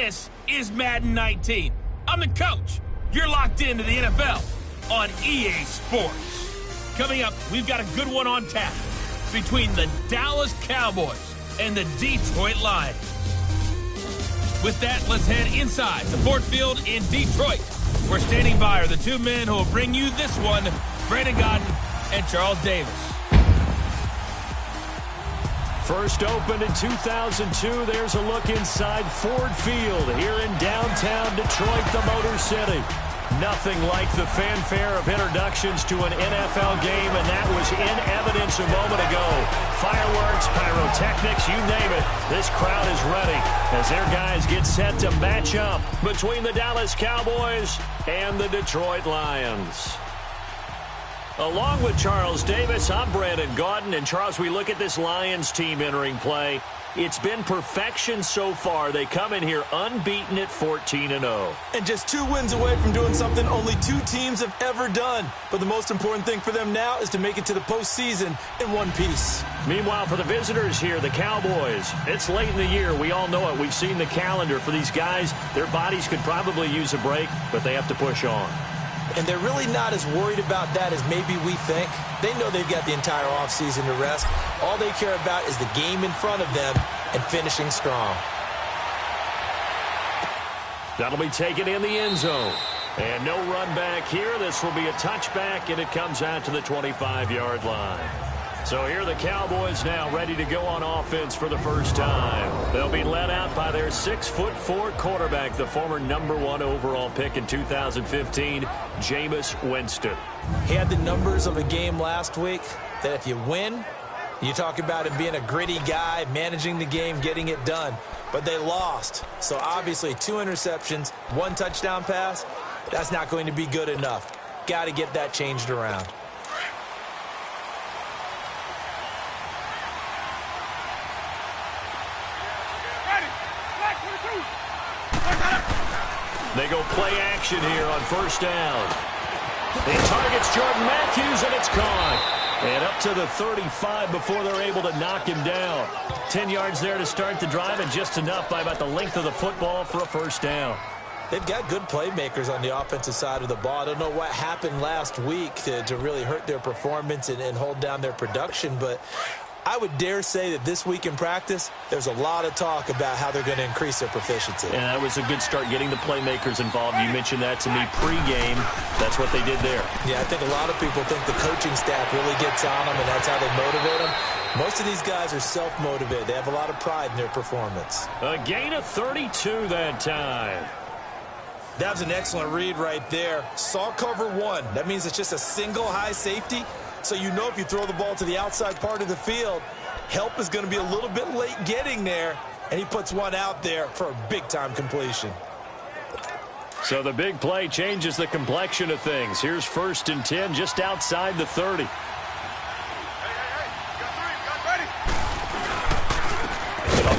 This is Madden 19. I'm the coach. You're locked into the NFL on EA Sports. Coming up, we've got a good one on tap between the Dallas Cowboys and the Detroit Lions. With that, let's head inside the Ford Field in Detroit. We're standing by are the two men who will bring you this one, Brandon Godden and Charles Davis. First opened in 2002, there's a look inside Ford Field here in downtown Detroit, the Motor City. Nothing like the fanfare of introductions to an NFL game, and that was in evidence a moment ago. Fireworks, pyrotechnics, you name it. This crowd is ready as their guys get set to match up between the Dallas Cowboys and the Detroit Lions. Along with Charles Davis, I'm Brandon Gaudin. And Charles, we look at this Lions team entering play. It's been perfection so far. They come in here unbeaten at 14-0. And just 2 wins away from doing something only 2 teams have ever done. But the most important thing for them now is to make it to the postseason in one piece. Meanwhile, for the visitors here, the Cowboys, it's late in the year. We all know it. We've seen the calendar for these guys. Their bodies could probably use a break, but they have to push on. And they're really not as worried about that as maybe we think. They know they've got the entire offseason to rest. All they care about is the game in front of them and finishing strong. That'll be taken in the end zone. And no run back here. This will be a touchback, and it comes out to the 25-yard line. So here are the Cowboys now ready to go on offense for the first time. They'll be led out by their 6'4" quarterback, the former #1 overall pick in 2015, Jameis Winston. He had the numbers of a game last week that if you win, you talk about him being a gritty guy, managing the game, getting it done. But they lost. So obviously 2 interceptions, 1 touchdown pass, that's not going to be good enough. Got to get that changed around. They go play action here on first down. He targets Jordan Matthews, and it's caught. And up to the 35 before they're able to knock him down. 10 yards there to start the drive, and just enough by about the length of the football for a first down. They've got good playmakers on the offensive side of the ball. I don't know what happened last week to really hurt their performance and hold down their production, but I would dare say that this week in practice, there's a lot of talk about how they're going to increase their proficiency. And that was a good start getting the playmakers involved. You mentioned that to me pregame. That's what they did there. Yeah, I think a lot of people think the coaching staff really gets on them, and that's how they motivate them. Most of these guys are self-motivated. They have a lot of pride in their performance. A gain of 32 that time. That was an excellent read right there. Saw cover 1. That means it's just a single high safety. So you know if you throw the ball to the outside part of the field, help is going to be a little bit late getting there, and he puts one out there for a big-time completion. So the big play changes the complexion of things. Here's 1st and 10 just outside the 30. A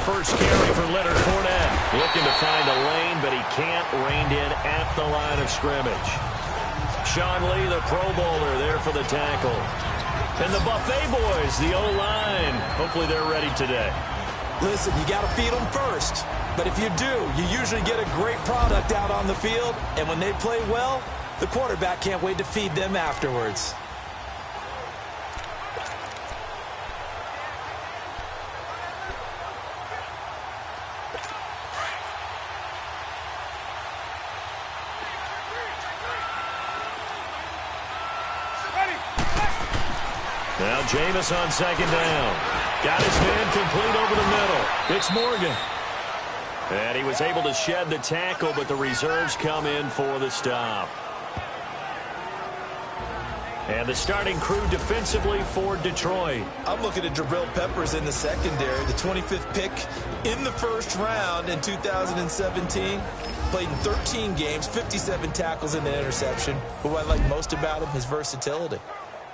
first carry for Leonard Fournette. Looking to find a lane, but he can't rein in at the line of scrimmage. Sean Lee, the Pro Bowler, there for the tackle. And the Buffet boys, the O-line. Hopefully they're ready today. Listen, you got to feed them first. But if you do, you usually get a great product out on the field. And when they play well, the quarterback can't wait to feed them afterwards. Now Jameis on 2nd down. Got his man complete over the middle. It's Morgan. And he was able to shed the tackle, but the reserves come in for the stop. And the starting crew defensively for Detroit. I'm looking at Jabril Peppers in the secondary, the 25th pick in the 1st round in 2017. Played in 13 games, 57 tackles and an interception. But what I like most about him is versatility.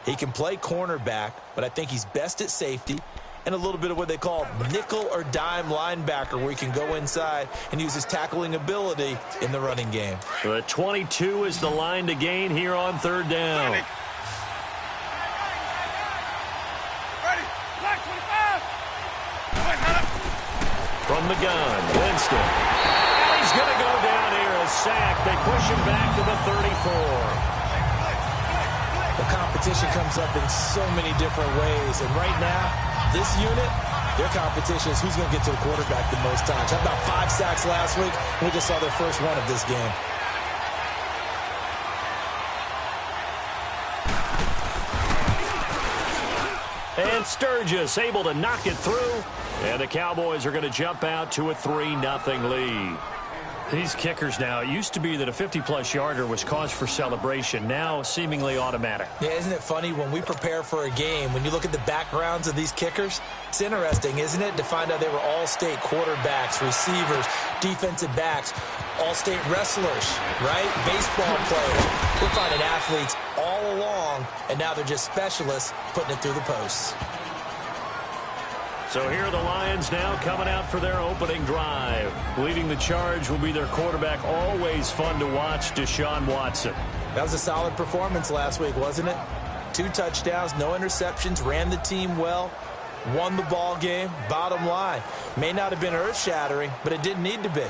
He can play cornerback, but I think he's best at safety and a little bit of what they call nickel or dime linebacker, where he can go inside and use his tackling ability in the running game. The 22 is the line to gain here on 3rd down. From the gun, Winston. And he's sack. They push him back to the 34. The competition comes up in so many different ways. And right now, this unit, their competition is who's going to get to the quarterback the most times. How about 5 sacks last week? We just saw their first one of this game. And Sturgis able to knock it through. And the Cowboys are going to jump out to a 3-0 lead. These kickers now, it used to be that a 50-plus yarder was cause for celebration. Now, seemingly automatic. Yeah, isn't it funny when we prepare for a game, when you look at the backgrounds of these kickers, it's interesting, isn't it, to find out they were all-state quarterbacks, receivers, defensive backs, all-state wrestlers, right? Baseball players. We're finding athletes all along, and now they're just specialists putting it through the posts. So here are the Lions now coming out for their opening drive. Leading the charge will be their quarterback, always fun to watch, Deshaun Watson. That was a solid performance last week, wasn't it? 2 touchdowns, no interceptions, ran the team well, won the ball game. Bottom line, may not have been earth-shattering, but it didn't need to be.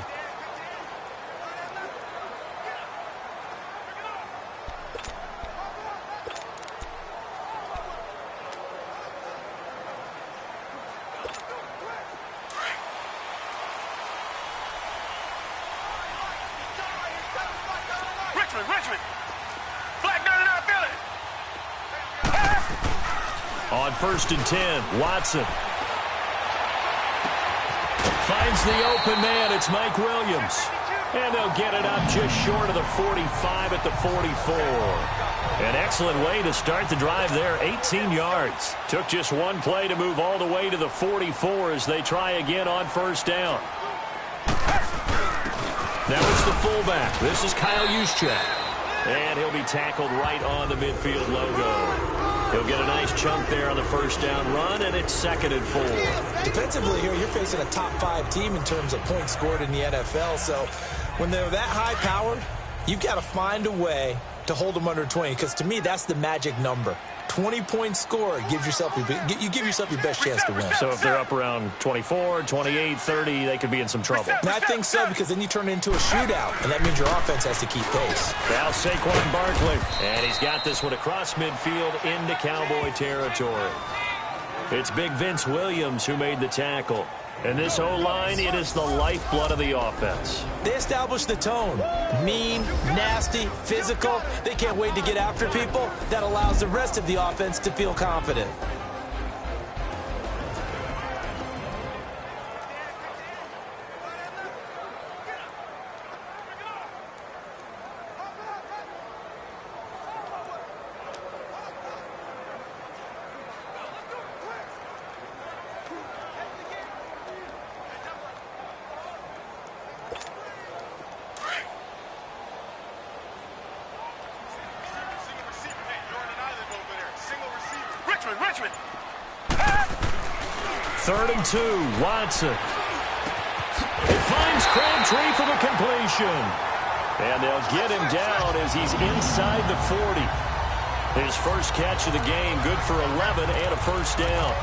On 1st and 10, Watson finds the open man. It's Mike Williams. And they'll get it up just short of the 45 at the 44. An excellent way to start the drive there, 18 yards. Took just one play to move all the way to the 44 as they try again on 1st down. Now it's the fullback. This is Kyle Juszczyk. And he'll be tackled right on the midfield logo. He'll get a nice chunk there on the 1st down run, and it's 2nd and 4. Defensively here, you're facing a top 5 team in terms of points scored in the NFL. So when they're that high powered, you've got to find a way to hold them under 20. Because to me, that's the magic number. 20 points scored gives yourself you give yourself your best chance to win. So if they're up around 24, 28, 30, they could be in some trouble. And I think so, because then you turn it into a shootout, and that means your offense has to keep pace. Now Saquon Barkley, and he's got this one across midfield into Cowboy territory. It's Big Vince Williams who made the tackle. And this O-line, it is the lifeblood of the offense. They established the tone. Mean, nasty, physical. They can't wait to get after people. That allows the rest of the offense to feel confident. Richmond. 3rd and 2, Watson. It finds Crabtree for the completion. And they'll get him down as he's inside the 40. His first catch of the game, good for 11 and a 1st down.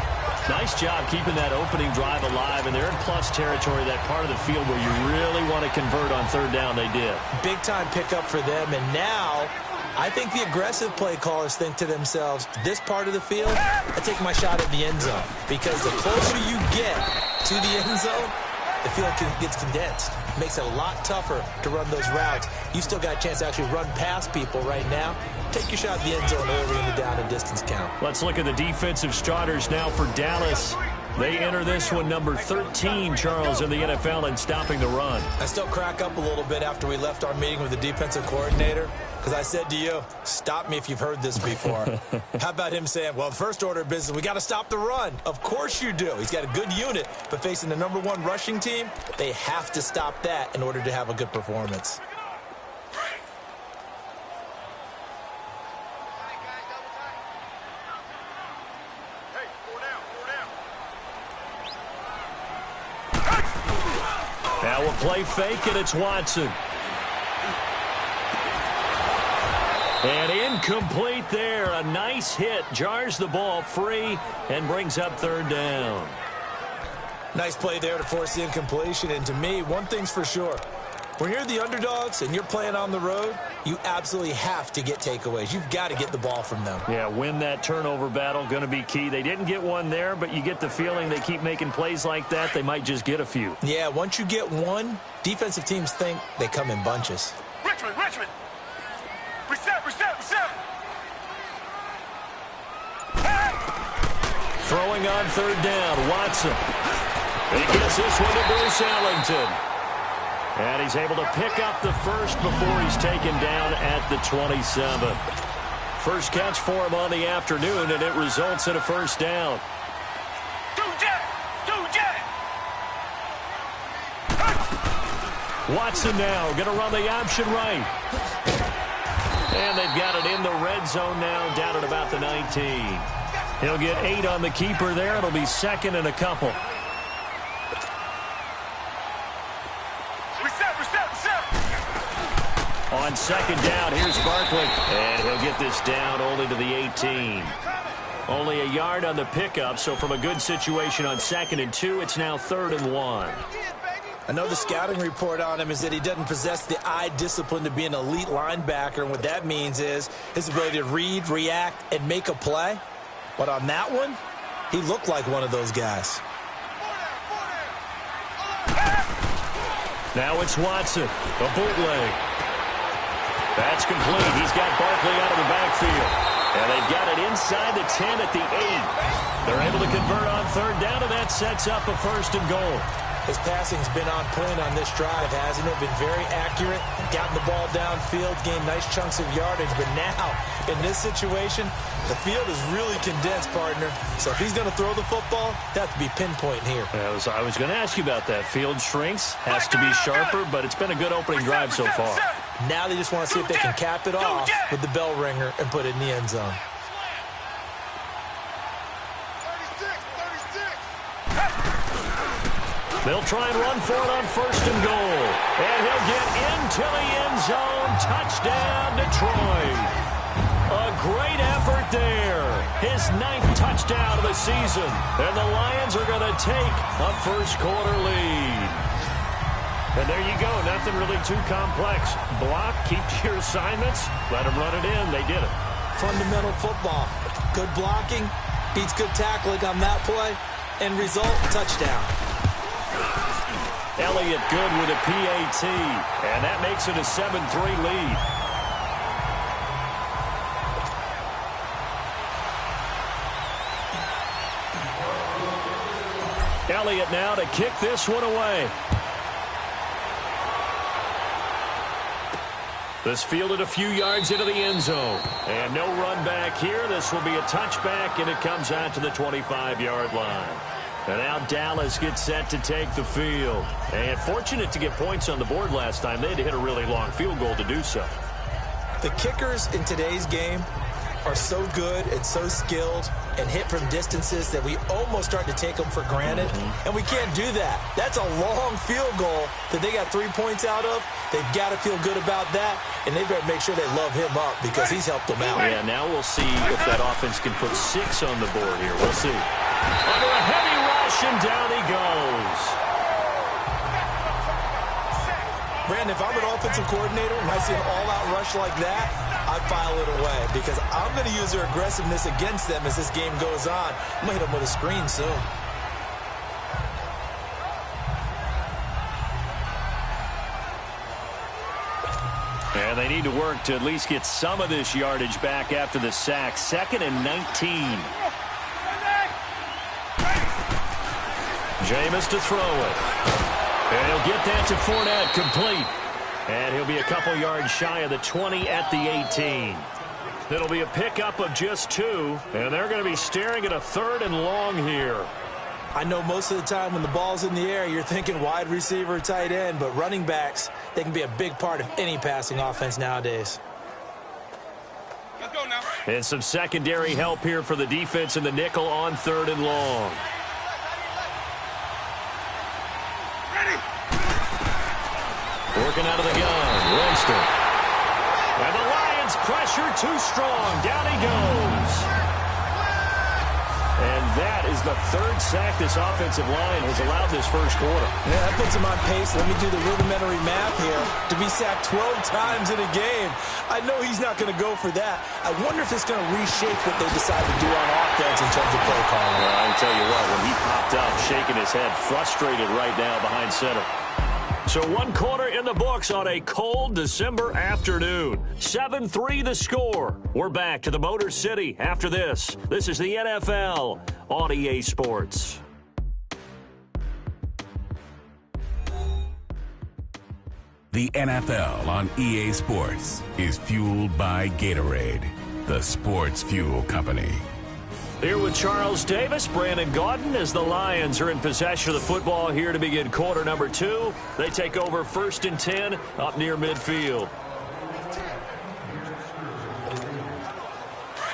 Nice job keeping that opening drive alive, and they're in plus territory, that part of the field where you really want to convert on 3rd down. They did. Big-time pickup for them, and now I think the aggressive play callers think to themselves, this part of the field, I take my shot at the end zone. Because the closer you get to the end zone, the field gets condensed. Makes it a lot tougher to run those routes. You still got a chance to actually run past people right now. Take your shot at the end zone early in the down and distance count. Let's look at the defensive starters now for Dallas. They enter this one number 13, Charles, in the NFL in stopping the run. I still crack up a little bit after we left our meeting with the defensive coordinator, because I said to you, stop me if you've heard this before. How about him saying, well, first order of business, we got to stop the run. Of course you do. He's got a good unit, but facing the #1 rushing team, they have to stop that in order to have a good performance. Now we'll play fake, and it's Watson. And incomplete there. A nice hit. Jars the ball free and brings up 3rd down. Nice play there to force the incompletion. And to me, one thing's for sure. When you're the underdogs and you're playing on the road, you absolutely have to get takeaways. You've got to get the ball from them. Yeah, win that turnover battle, going to be key. They didn't get one there, but you get the feeling they keep making plays like that, they might just get a few. Yeah, once you get one, defensive teams think they come in bunches. Richmond! Reset! Throwing on third down, Watson. He gets this one to Bruce Ellington. And he's able to pick up the first before he's taken down at the 27. First catch for him on the afternoon, and it results in a first down. Watson now going to run the option right. And they've got it in the red zone now, down at about the 19. He'll get 8 on the keeper there. It'll be second and a couple. On second down, here's Barkley. And he'll get this down only to the 18. Only a yard on the pickup, so from a good situation on 2nd and 2, it's now 3rd and 1. I know the scouting report on him is that he doesn't possess the eye discipline to be an elite linebacker, and what that means is his ability to read, react, and make a play. But on that one, he looked like one of those guys. Now it's Watson, a bootleg. That's complete. He's got Barkley out of the backfield. And they've got it inside the 10 at the 8. They're able to convert on third down, and that sets up a 1st and goal. His passing's been on point on this drive, hasn't it? Been very accurate, gotten the ball downfield, gained nice chunks of yardage. But now, in this situation, the field is really condensed, partner. So if he's going to throw the football, that to be pinpoint here. I was going to ask you about that. Field shrinks, has to be sharper, but it's been a good opening drive so far. Now they just want to see if they can cap it off with the bell ringer and put it in the end zone. They'll try and run for it on 1st and goal. And he'll get into the end zone. Touchdown, Detroit. A great effort there. His 9th touchdown of the season. And the Lions are going to take a first-quarter lead. And there you go. Nothing really too complex. Block, keep to your assignments, let them run it in. They did it. Fundamental football. Good blocking, beats good tackling on that play. End result, touchdown. Elliott good with a PAT, and that makes it a 7-3 lead. Elliott now to kick this one away. This fielded a few yards into the end zone. And no run back here. This will be a touchback, and it comes out to the 25-yard line. And now Dallas gets set to take the field. And fortunate to get points on the board last time. They had to hit a really long field goal to do so. The kickers in today's game are so good and so skilled and hit from distances that we almost start to take them for granted. And we can't do that. That's a long field goal that they got 3 points out of. They've got to feel good about that, and they better make sure they love him up because he's helped them out. Yeah, now we'll see if that offense can put 6 on the board here. We'll see. Under a heavy rush, and down he goes. Brandon, if I'm an offensive coordinator and I see an all-out rush like that, I file it away because I'm going to use their aggressiveness against them as this game goes on. I'm going to hit them with a screen soon. And they need to work to at least get some of this yardage back after the sack. 2nd and 19. Jameis to throw it. And he'll get that to Fournette, complete. And he'll be a couple yards shy of the 20 at the 18. It'll be a pickup of just 2, and they're going to be staring at a 3rd and long here. I know most of the time when the ball's in the air, you're thinking wide receiver, tight end, but running backs, they can be a big part of any passing offense nowadays. Let's go now. And some secondary help here for the defense in the nickel on 3rd and long. Working out of the gun, Winston. And the Lions pressure too strong. Down he goes. And that is the third sack this offensive line has allowed this first quarter. Yeah, that puts him on pace. Let me do the rudimentary math here. To be sacked 12 times in a game, I know he's not going to go for that. I wonder if it's going to reshape what they decide to do on offense in terms of play calling. Well, I can tell you what, when he popped up, shaking his head, frustrated right now behind center. So 1 quarter in the books on a cold December afternoon. 7-3 the score. We're back to the Motor City after this. This is the NFL on EA Sports. The NFL on EA Sports is fueled by Gatorade, the sports fuel company. Here with Charles Davis, Brandon Gaudin, as the Lions are in possession of the football here to begin quarter number 2. They take over 1st and 10 up near midfield.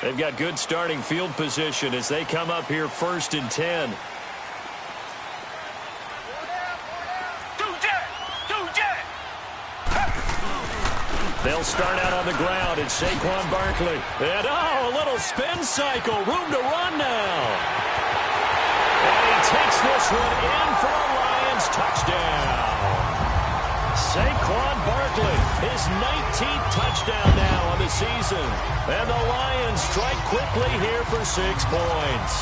They've got good starting field position as they come up here 1st and 10. They'll start out on the ground. It's Saquon Barkley. And, a little spin cycle. Room to run now. And he takes this one in for a Lions touchdown. Saquon Barkley, his 19th touchdown now on the season. And the Lions strike quickly here for 6 points.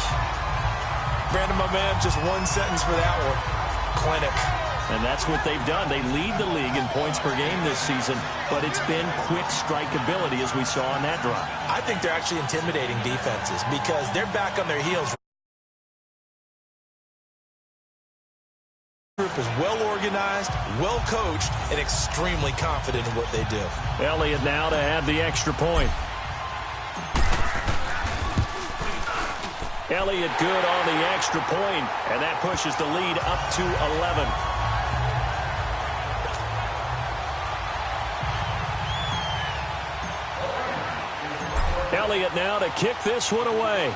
Brandon, my man, just one sentence for that one. Clinic. And that's what they've done. They lead the league in points per game this season, but it's been quick strikeability as we saw on that drive. I think they're actually intimidating defenses because they're back on their heels. The group is well organized, well coached, and extremely confident in what they do. Elliott now to have the extra point. Elliott good on the extra point, and that pushes the lead up to 11. Elliott now to kick this one away.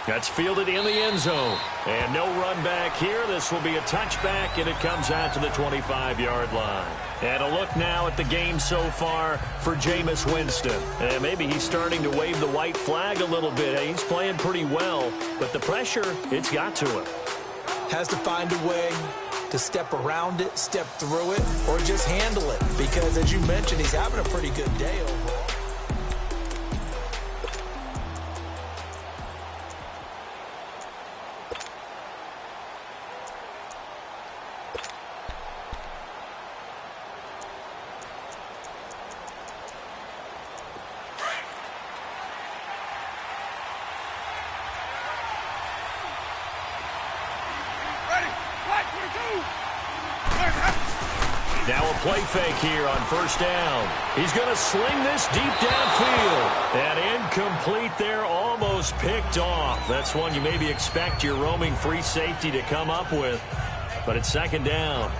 That's fielded in the end zone. And no run back here. This will be a touchback, and it comes out to the 25-yard line. And a look now at the game so far for Jameis Winston. And maybe he's starting to wave the white flag a little bit. He's playing pretty well, but the pressure, it's got to him. Has to find a way to step around it, step through it, or just handle it. Because, as you mentioned, he's having a pretty good day overall. Now a play fake here on 1st down. He's going to sling this deep downfield. And incomplete there, almost picked off. That's one you maybe expect your roaming free safety to come up with. But it's 2nd down.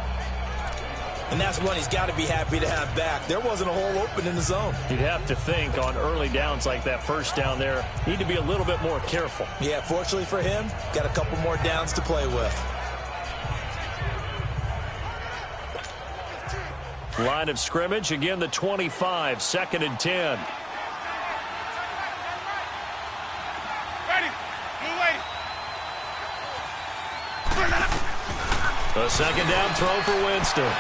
And that's one he's got to be happy to have back. There wasn't a hole open in the zone. You'd have to think on early downs like that 1st down there, need to be a little bit more careful. Yeah, fortunately for him, got a couple more downs to play with. Line of scrimmage, again the 25, 2nd and 10. Ready. Move away. A 2nd down throw for Winston.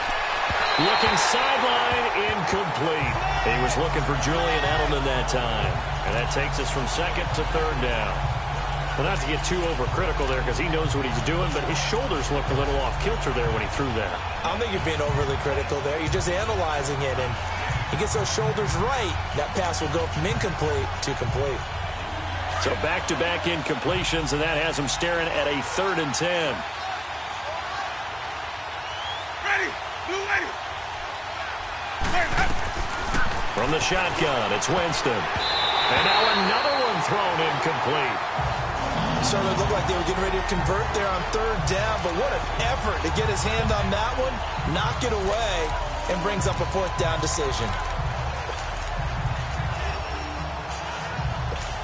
Looking sideline, incomplete. He was looking for Julian Edelman that time. And that takes us from 2nd to 3rd down. Well, not to get too overcritical there because he knows what he's doing, but his shoulders looked a little off kilter there when he threw that. I don't think you're being overly critical there. You're just analyzing it, and he gets those shoulders right. That pass will go from incomplete to complete. So back-to-back incompletions, and that has him staring at a 3rd and 10. Ready. Move ready. From the shotgun, it's Winston. And now another one thrown incomplete. Started to look like they were getting ready to convert there on 3rd down, but what an effort to get his hand on that one, knock it away, and brings up a 4th down decision.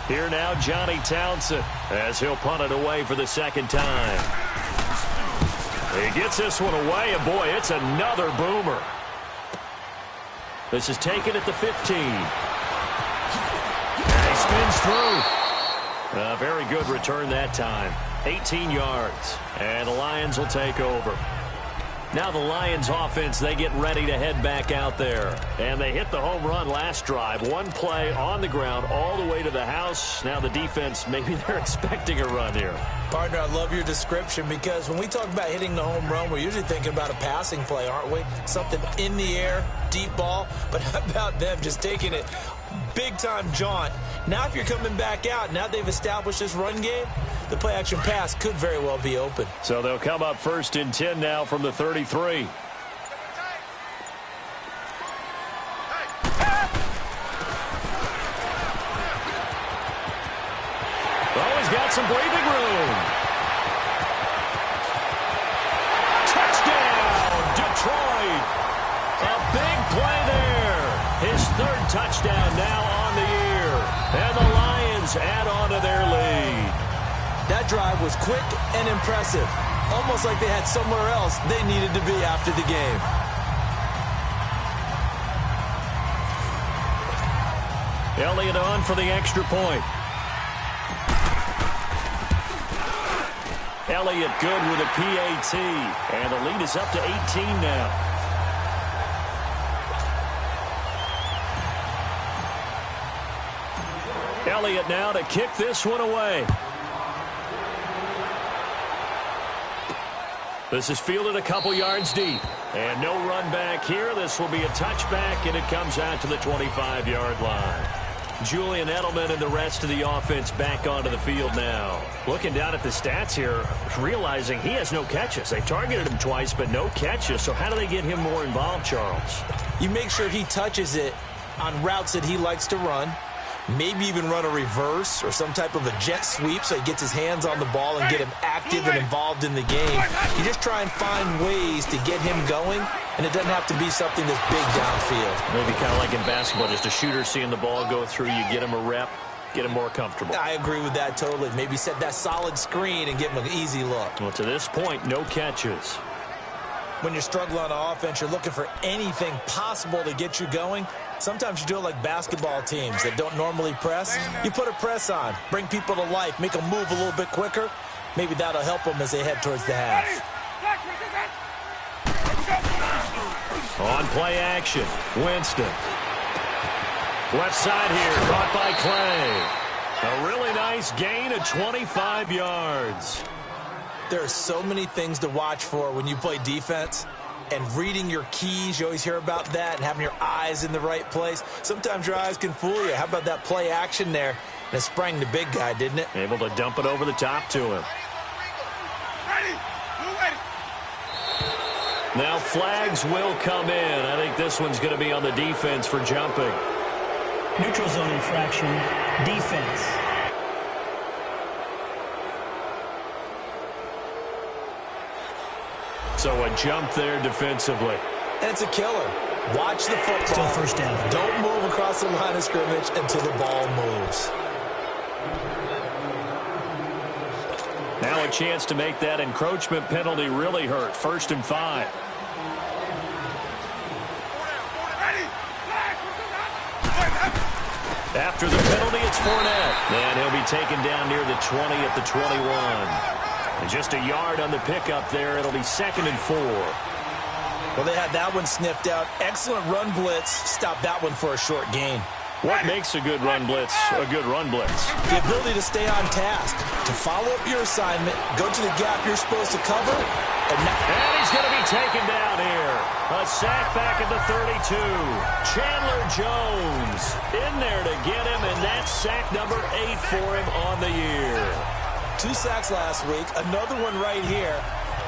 Here now, Johnny Townsend, as he'll punt it away for the 2nd time. He gets this one away, and boy, it's another boomer. This is taken at the 15. And he through. A very good return that time. 18 yards. And the Lions will take over. Now the Lions offense, they get ready to head back out there. And they hit the home run last drive. One play on the ground all the way to the house. Now the defense, maybe they're expecting a run here. Partner, I love your description because when we talk about hitting the home run, we're usually thinking about a passing play, aren't we? Something in the air, deep ball. But how about them just taking it big-time jaunt? Now if you're coming back out, now they've established this run game, the play-action pass could very well be open. So they'll come up 1st and 10 now from the 33. Oh, he's got some breathing room. Touchdown, Detroit. A big play there. His 3rd touchdown now on the year. And the Lions add on to their lead. That drive was quick and impressive. Almost like they had somewhere else they needed to be after the game. Elliott on for the extra point. Elliott good with a PAT. And the lead is up to 18 now. Elliott now to kick this one away. This is fielded a couple yards deep. And no run back here. This will be a touchback, and it comes out to the 25-yard line. Julian Edelman and the rest of the offense back onto the field now. Looking down at the stats here, realizing he has no catches. They've targeted him twice, but no catches. So how do they get him more involved, Charles? You make sure he touches it on routes that he likes to run. Maybe even run a reverse or some type of a jet sweep so he gets his hands on the ball and get him active and involved in the game. You just try and find ways to get him going, and it doesn't have to be something that's big downfield. Maybe kind of like in basketball, just a shooter seeing the ball go through, you get him a rep, get him more comfortable. I agree with that totally. Maybe set that solid screen and give him an easy look. Well, to this point, no catches. When you're struggling on offense, you're looking for anything possible to get you going. Sometimes you do it like basketball teams that don't normally press. You put a press on, bring people to life, make them move a little bit quicker. Maybe that'll help them as they head towards the half. On play action, Winston. Left side here, caught by Clay. A really nice gain of 25 yards. There are so many things to watch for when you play defense. And reading your keys, you always hear about that, and having your eyes in the right place. Sometimes your eyes can fool you. How about that play action there? And it sprang the big guy, didn't it? Able to dump it over the top to him. Now flags will come in. I think this one's going to be on the defense for jumping. Neutral zone infraction, defense. So a jump there defensively. And it's a killer. Watch the football. Still first down. Don't move across the line of scrimmage until the ball moves. Now a chance to make that encroachment penalty really hurt. 1st and 5. After the penalty, it's Fournette. And he'll be taken down near the 20 at the 21. And just a yard on the pickup there. It'll be 2nd and 4. Well, they had that one sniffed out. Excellent run blitz. Stop that one for a short gain. What makes a good run blitz a good run blitz? The ability to stay on task, to follow up your assignment, go to the gap you're supposed to cover. And he's going to be taken down here. A sack back at the 32. Chandler Jones in there to get him, and that's sack number 8 for him on the year. 2 sacks last week, another one right here.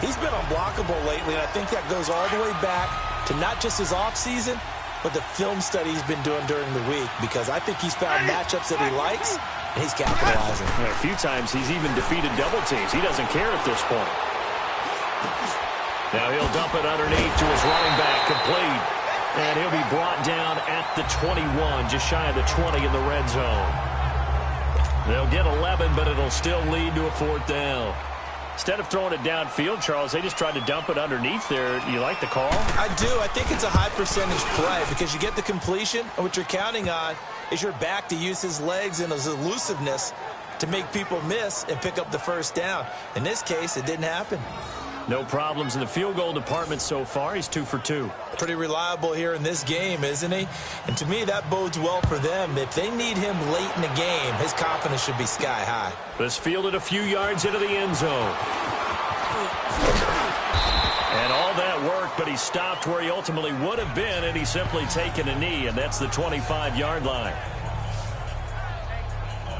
He's been unblockable lately, and I think that goes all the way back to not just his offseason, but the film study he's been doing during the week, because I think he's found matchups that he likes, and he's capitalizing. A few times he's even defeated double teams. He doesn't care at this point. Now he'll dump it underneath to his running back, complete. And he'll be brought down at the 21, just shy of the 20 in the red zone. They'll get 11, but it'll still lead to a 4th down. Instead of throwing it downfield, Charles, they just tried to dump it underneath there. You like the call? I do. I think it's a high percentage play because you get the completion, and what you're counting on is your back to use his legs and his elusiveness to make people miss and pick up the first down. In this case, it didn't happen. No problems in the field goal department so far. He's 2 for 2. Pretty reliable here in this game, isn't he? And to me, that bodes well for them. If they need him late in the game, his confidence should be sky high. This fielded a few yards into the end zone. And all that worked, but he stopped where he ultimately would have been, and he's simply taken a knee, and that's the 25-yard line.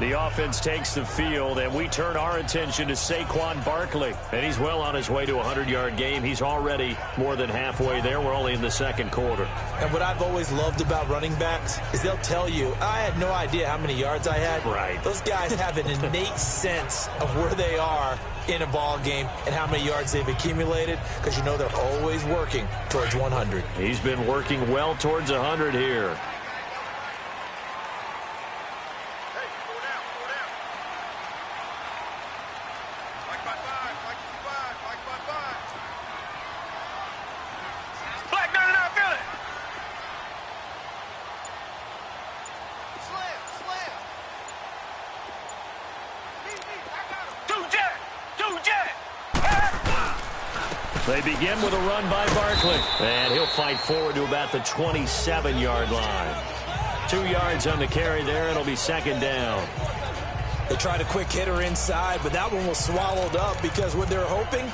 The offense takes the field, and we turn our attention to Saquon Barkley. And he's well on his way to a 100-yard game. He's already more than halfway there. We're only in the second quarter. And what I've always loved about running backs is they'll tell you, I had no idea how many yards I had. Right. Those guys have an innate sense of where they are in a ball game and how many yards they've accumulated because you know they're always working towards 100. He's been working well towards 100 here. They begin with a run by Barkley. And he'll fight forward to about the 27-yard line. 2 yards on the carry there. It'll be second down. They tried a quick hitter inside, but that one was swallowed up because what they're hoping,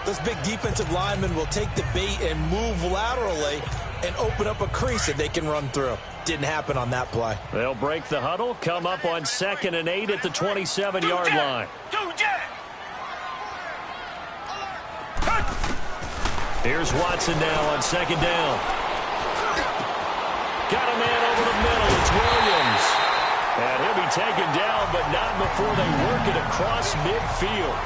those big defensive linemen will take the bait and move laterally and open up a crease that they can run through. Didn't happen on that play. They'll break the huddle, come up on 2nd and 8 at the 27-yard line. Here's Watson now on 2nd down. Got a man over the middle. It's Williams. And he'll be taken down, but not before they work it across midfield.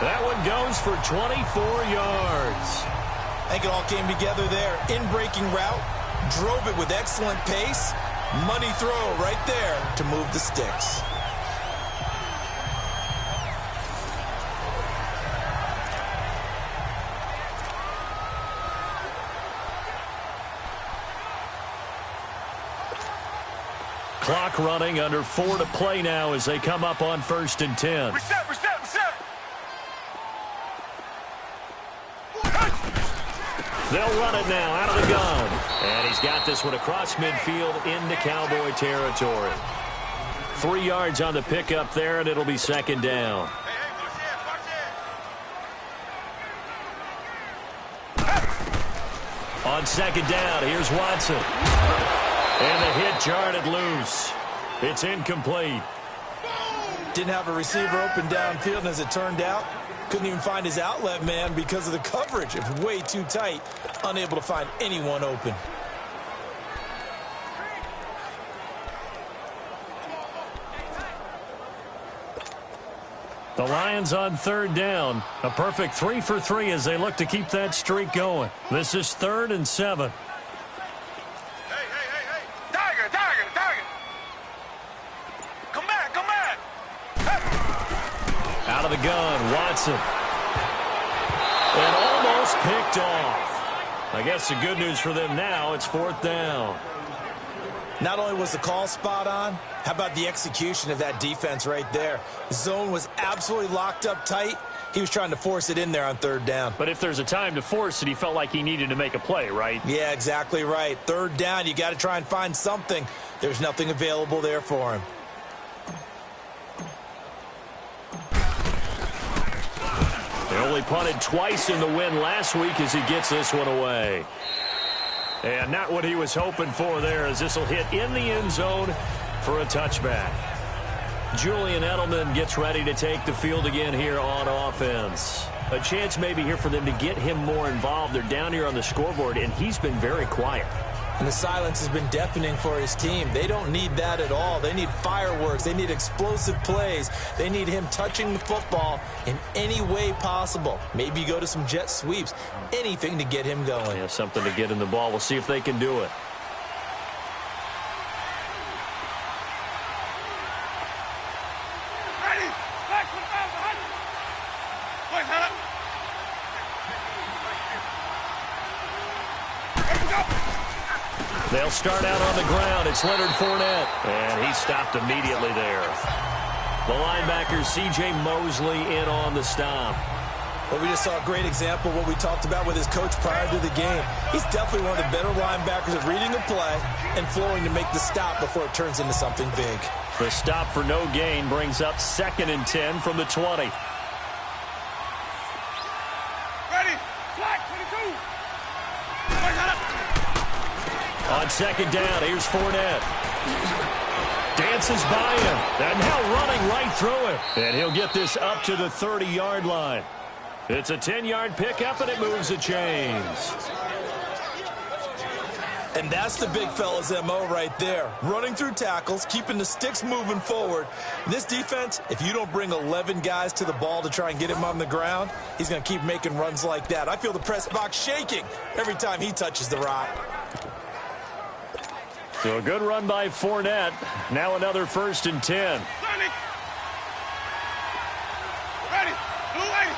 That one goes for 24 yards. I think it all came together there. In-breaking route, drove it with excellent pace. Money throw right there to move the sticks. Clock running, under 4 to play now as they come up on 1st and 10. Reset. They'll run it now out of the gun. And he's got this one across midfield into Cowboy territory. 3 yards on the pickup there, and it'll be second down. On second down, here's Watson. And the hit jarred it loose. It's incomplete. Didn't have a receiver open downfield, and as it turned out, couldn't even find his outlet man because of the coverage. It was way too tight, unable to find anyone open. The Lions on 3rd down. A perfect 3 for 3 as they look to keep that streak going. This is 3rd and 7. Tiger. Come back. Out of the gun, Watson. And almost picked off. I guess the good news for them now, it's 4th down. Not only was the call spot on, how about the execution of that defense right there? The zone was absolutely locked up tight. He was trying to force it in there on 3rd down. But if there's a time to force it, he felt like he needed to make a play, right? Yeah, exactly right. 3rd down, you got to try and find something. There's nothing available there for him. They only punted twice in the win last week as he gets this one away. And not what he was hoping for there, as this will hit in the end zone for a touchback. Julian Edelman gets ready to take the field again here on offense. A chance maybe here for them to get him more involved. They're down here on the scoreboard, and he's been very quiet. And the silence has been deafening for his team. They don't need that at all. They need fireworks. They need explosive plays. They need him touching the football in any way possible. Maybe go to some jet sweeps. Anything to get him going. Yeah, something to get in the ball. We'll see if they can do it. Ready. Back 1,000. They'll start out on the ground. It's Leonard Fournette. And he stopped immediately there. The linebacker, C.J. Mosley, in on the stop. Well, we just saw a great example of what we talked about with his coach prior to the game. He's definitely one of the better linebackers at reading a play and flowing to make the stop before it turns into something big. The stop for no gain brings up 2nd and 10 from the 20. Ready, flag 22. On 2nd down, here's Fournette. Dances by him. And now running right through him. And he'll get this up to the 30-yard line. It's a 10-yard pickup, and it moves the chains. And that's the big fella's MO right there. Running through tackles, keeping the sticks moving forward. This defense, if you don't bring 11 guys to the ball to try and get him on the ground, he's going to keep making runs like that. I feel the press box shaking every time he touches the rock. So a good run by Fournette. Now another 1st and 10. Ready, blue lady.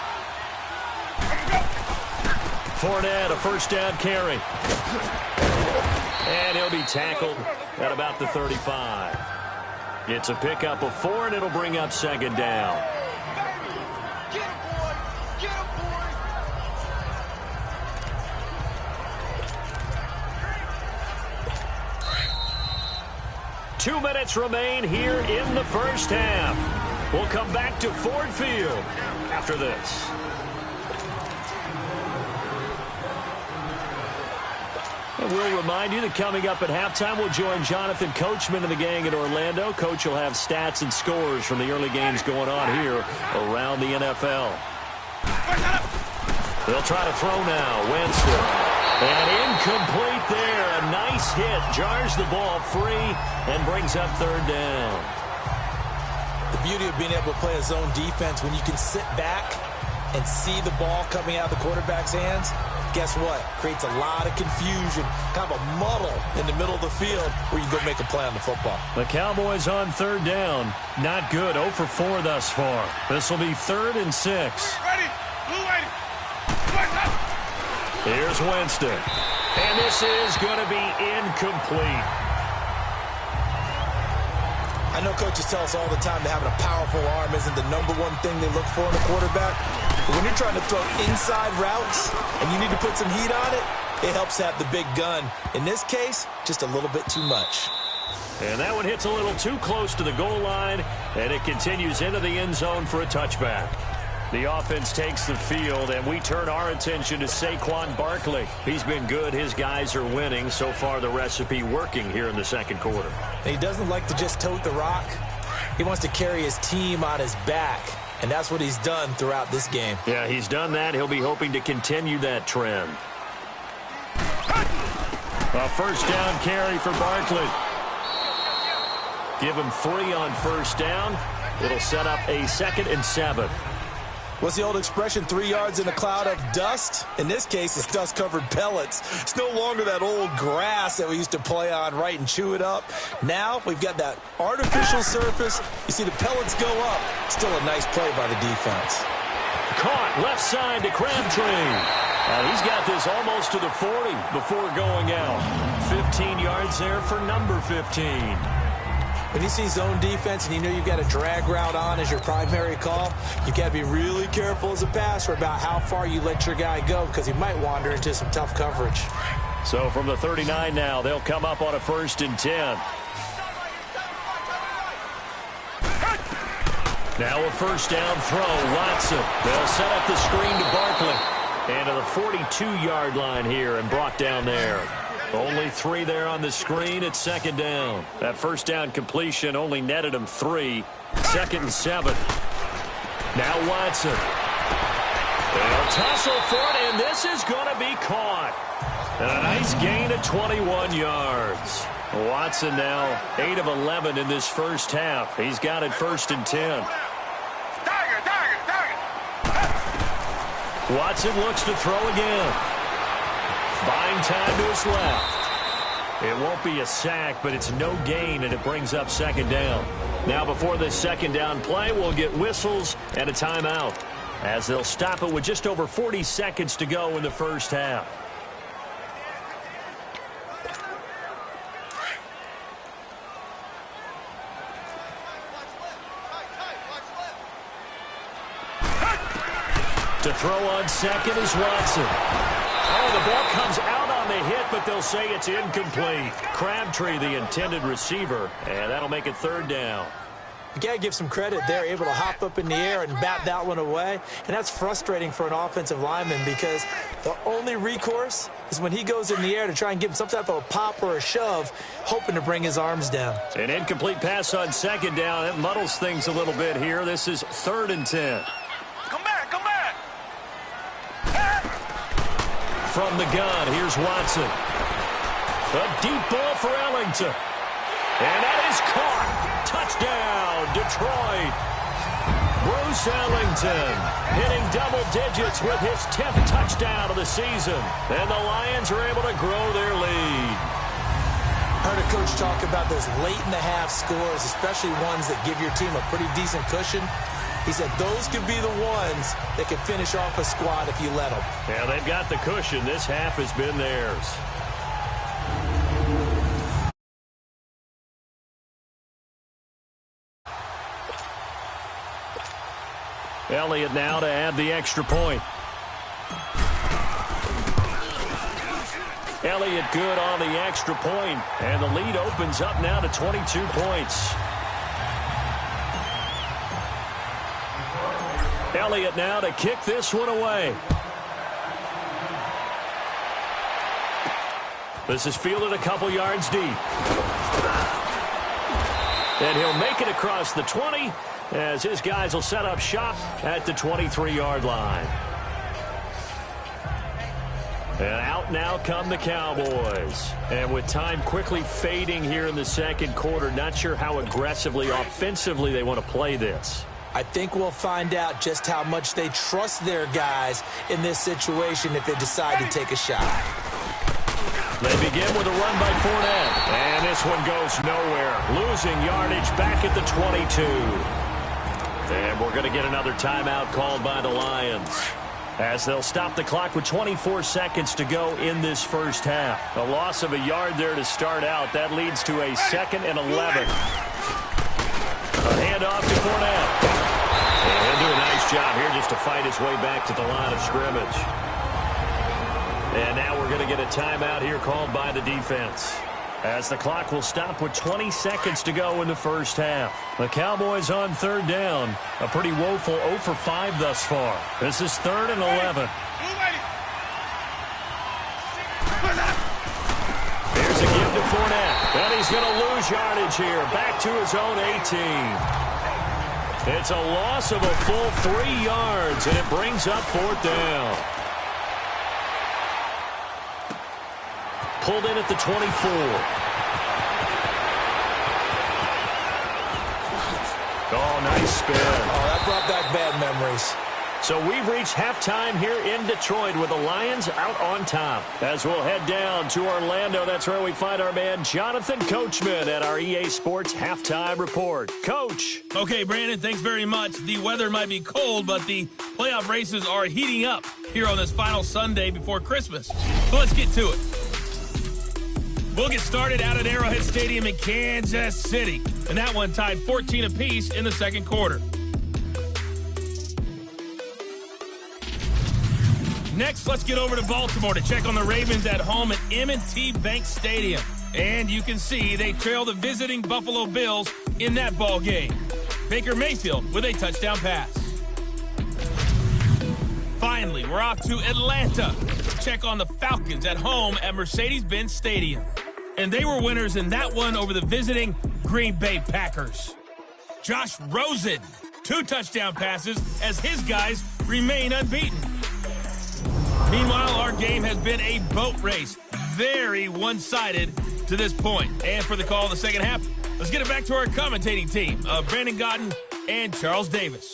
Fournette, a 1st down carry. And he'll be tackled at about the 35. It's a pickup of 4, and it'll bring up 2nd down. Get him, boy. Get him, boy. Two minutes remain here in the first half. We'll come back to Ford Field after this. And we'll remind you that coming up at halftime, we'll join Jonathan Coachman and the gang in Orlando. Coach will have stats and scores from the early games going on here around the NFL. They'll try to throw now. Winston. And incomplete there. A nice hit. Jars the ball free and brings up 3rd down. The beauty of being able to play a zone defense when you can sit back and see the ball coming out of the quarterback's hands. Guess what? Creates a lot of confusion, kind of a muddle in the middle of the field where you can go make a play on the football. The Cowboys on 3rd down. Not good. 0 for 4 thus far. This will be 3rd and 6. Ready, blue lady. Here's Winston. And this is going to be incomplete. I know coaches tell us all the time that having a powerful arm isn't the #1 thing they look for in a quarterback. But when you're trying to throw inside routes and you need to put some heat on it, it helps have the big gun. In this case, just a little bit too much. And that one hits a little too close to the goal line, and it continues into the end zone for a touchback. The offense takes the field, and we turn our attention to Saquon Barkley. He's been good. His guys are winning. So far, the recipe working here in the 2nd quarter. He doesn't like to just tote the rock. He wants to carry his team on his back, and that's what he's done throughout this game. Yeah, he's done that. He'll be hoping to continue that trend. A 1st down carry for Barkley. Give him 3 on 1st down. It'll set up a 2nd and 7. What's the old expression, 3 yards in a cloud of dust? In this case, it's dust-covered pellets. It's no longer that old grass that we used to play on, right, and chew it up. Now we've got that artificial surface. You see the pellets go up. Still a nice play by the defense. Caught left side to Crabtree. He's got this almost to the 40 before going out. 15 yards there for number 15. When you see zone defense and you know you've got a drag route on as your primary call, you've got to be really careful as a passer about how far you let your guy go because he might wander into some tough coverage. So from the 39 now, they'll come up on a 1st and 10. Now a 1st down throw. Watson. They'll set up the screen to Barkley. And to the 42-yard line here and brought down there. Only 3 there on the screen at 2nd down. That 1st down completion only netted him 3. 2nd and 7. Now Watson. They'll tussle for it, and this is going to be caught. And a nice gain of 21 yards. Watson now 8 of 11 in this first half. He's got it 1st and 10. Watson looks to throw again. Buying time to his left. It won't be a sack, but it's no gain, and it brings up 2nd down. Now before this 2nd down play, we'll get whistles and a timeout, as they'll stop it with just over 40 seconds to go in the first half. To throw on second is Watson. Oh, the ball comes out on the hit, but they'll say it's incomplete. Crabtree, the intended receiver, and that'll make it third down. You got to give some credit. They're able to hop up in the air and bat that one away. And that's frustrating for an offensive lineman because the only recourse is when he goes in the air to try and give him some type of a pop or a shove, hoping to bring his arms down. An incomplete pass on second down. It muddles things a little bit here. This is 3rd and 10. Come back, come back. From the gun, here's Watson. A deep ball for Ellington. And that is caught. Touchdown, Detroit. Bruce Ellington hitting double digits with his 10th touchdown of the season. And the Lions are able to grow their lead. Heard a coach talk about those late-in-the-half scores, especially ones that give your team a pretty decent cushion. He said those could be the ones that could finish off a squad if you let them. Yeah, they've got the cushion. This half has been theirs. Elliott now to add the extra point. Elliott good on the extra point, and the lead opens up now to 22 points. Elliott now to kick this one away. This is fielded a couple yards deep. And he'll make it across the 20 as his guys will set up shop at the 23-yard line. And out now come the Cowboys. And with time quickly fading here in the second quarter, not sure how aggressively, offensively they want to play this. I think we'll find out just how much they trust their guys in this situation if they decide to take a shot. They begin with a run by Fournette. And this one goes nowhere. Losing yardage back at the 22. And we're going to get another timeout called by the Lions, as they'll stop the clock with 24 seconds to go in this first half. A loss of a yard there to start out. That leads to a 2nd and 11. A handoff to Fournette. And he'll do a nice job here just to fight his way back to the line of scrimmage. And now we're going to get a timeout here called by the defense, as the clock will stop with 20 seconds to go in the first half. The Cowboys on 3rd down. A pretty woeful 0 for 5 thus far. This is 3rd and 11. Here's a give to Fournette. And he's going to lose yardage here. Back to his own 18. It's a loss of a full 3 yards, and it brings up 4th down. Pulled in at the 24. Oh, nice spin. Oh, that brought back bad memories. So we've reached halftime here in Detroit with the Lions out on top. As we'll head down to Orlando, that's where we find our man Jonathan Coachman at our EA Sports Halftime Report. Coach. Okay, Brandon, thanks very much. The weather might be cold, but the playoff races are heating up here on this final Sunday before Christmas. So let's get to it. We'll get started out at Arrowhead Stadium in Kansas City. And that one tied 14 apiece in the second quarter. Next, let's get over to Baltimore to check on the Ravens at home at M&T Bank Stadium. And you can see they trail the visiting Buffalo Bills in that ball game. Baker Mayfield with a touchdown pass. Finally, we're off to Atlanta to check on the Falcons at home at Mercedes-Benz Stadium. And they were winners in that one over the visiting Green Bay Packers. Josh Rosen, 2 touchdown passes as his guys remain unbeaten. Meanwhile, our game has been a boat race. Very one-sided to this point. And for the call of the second half, let's get it back to our commentating team of Brandon Godden and Charles Davis.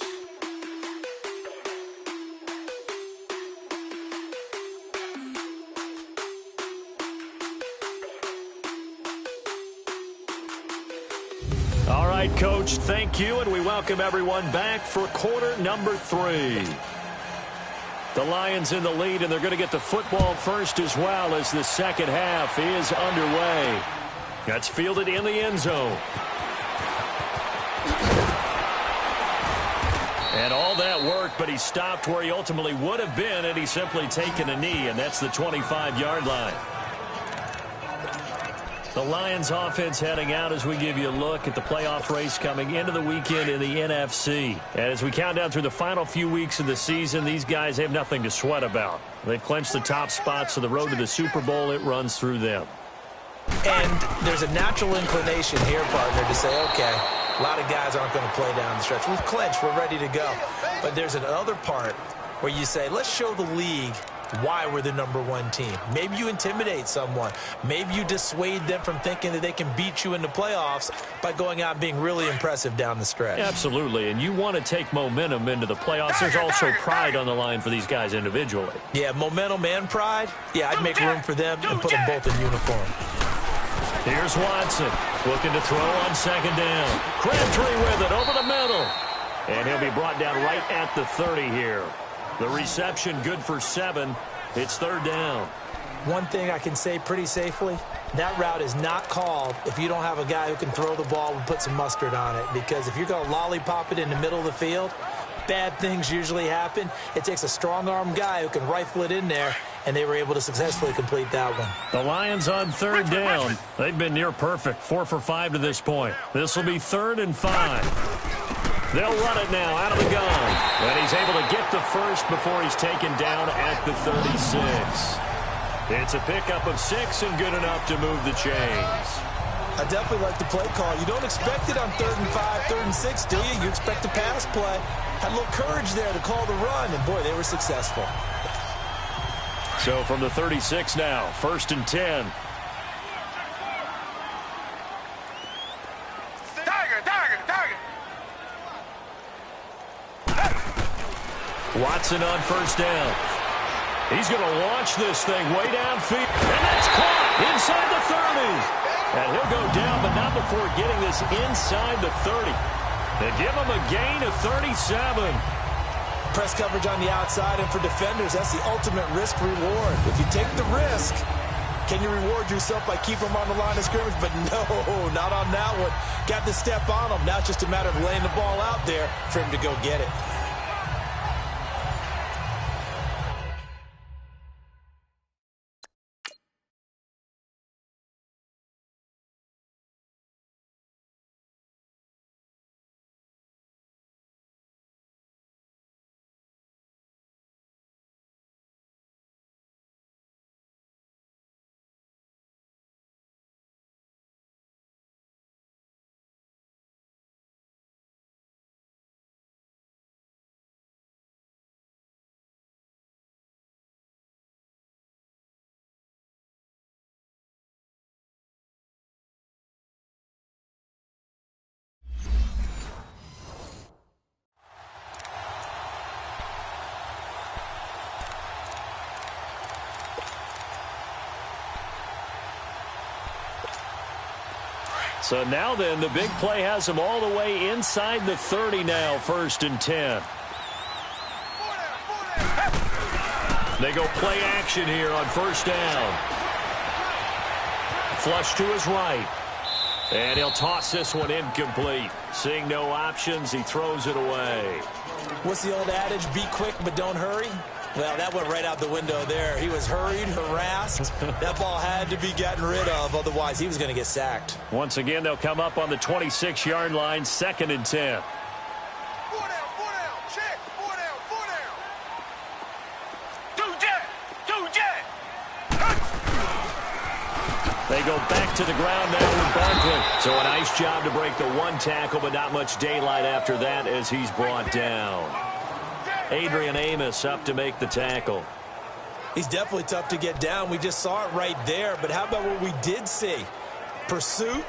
All right, Coach, thank you, and we welcome everyone back for quarter number 3. The Lions in the lead, and they're going to get the football first as well as the second half is underway. That's fielded in the end zone. And all that work mark, but he stopped where he ultimately would have been had he simply taken a knee, and that's the 25-yard line. The Lions offense heading out as we give you a look at the playoff race coming into the weekend in the NFC. And as we count down through the final few weeks of the season, these guys have nothing to sweat about. They've clinched the top spots, so the road to the Super Bowl, it runs through them. And there's a natural inclination here, partner, to say, okay, a lot of guys aren't going to play down the stretch. We've clinched. We're ready to go. But there's another part where you say, let's show the league why we're the #1 team. Maybe you intimidate someone. Maybe you dissuade them from thinking that they can beat you in the playoffs by going out and being really impressive down the stretch. Absolutely, and you want to take momentum into the playoffs. There's also pride on the line for these guys individually. Yeah, momentum and pride. Yeah, I'd make room for them and put them both in uniform. Here's Watson looking to throw on second down. Crabtree with it over the middle. And he'll be brought down right at the 30 here. The reception good for 7. It's third down. One thing I can say pretty safely, that route is not called if you don't have a guy who can throw the ball and put some mustard on it. Because if you're going to lollipop it in the middle of the field, bad things usually happen. It takes a strong-arm guy who can rifle it in there, and they were able to successfully complete that one. The Lions on third down. They've been near perfect, 4 for 5 to this point. This will be 3rd and 5. They'll run it now out of the gun. And he's able to get the first before he's taken down at the 36. It's a pickup of 6 and good enough to move the chains. I definitely like the play call. You don't expect it on 3rd and 5, 3rd and 6, do you? You expect a pass play. Had a little courage there to call the run, and boy, they were successful. So from the 36 now, 1st and 10. Watson on 1st down. He's going to launch this thing way downfield. And that's caught inside the 30. And he'll go down, but not before getting this inside the 30. They give him a gain of 37. Press coverage on the outside, and for defenders, that's the ultimate risk-reward. If you take the risk, can you reward yourself by keeping them on the line of scrimmage? But no, not on that one. Got the step on him. Now it's just a matter of laying the ball out there for him to go get it. So now then, the big play has him all the way inside the 30 now, 1st and 10. They go play action here on 1st down. Flush to his right. And he'll toss this one incomplete. Seeing no options, he throws it away. What's the old adage? Be quick, but don't hurry. Well, that went right out the window there. He was hurried, harassed. That ball had to be gotten rid of, otherwise he was going to get sacked. Once again, they'll come up on the 26-yard line, 2nd and 10. 4 down, check, 4 down, 4 down. Two jet. They go back to the ground now with Barkley. So a nice job to break the 1 tackle, but not much daylight after that as he's brought down. Adrian Amos up to make the tackle. He's definitely tough to get down. We just saw it right there. But how about what we did see? Pursuit,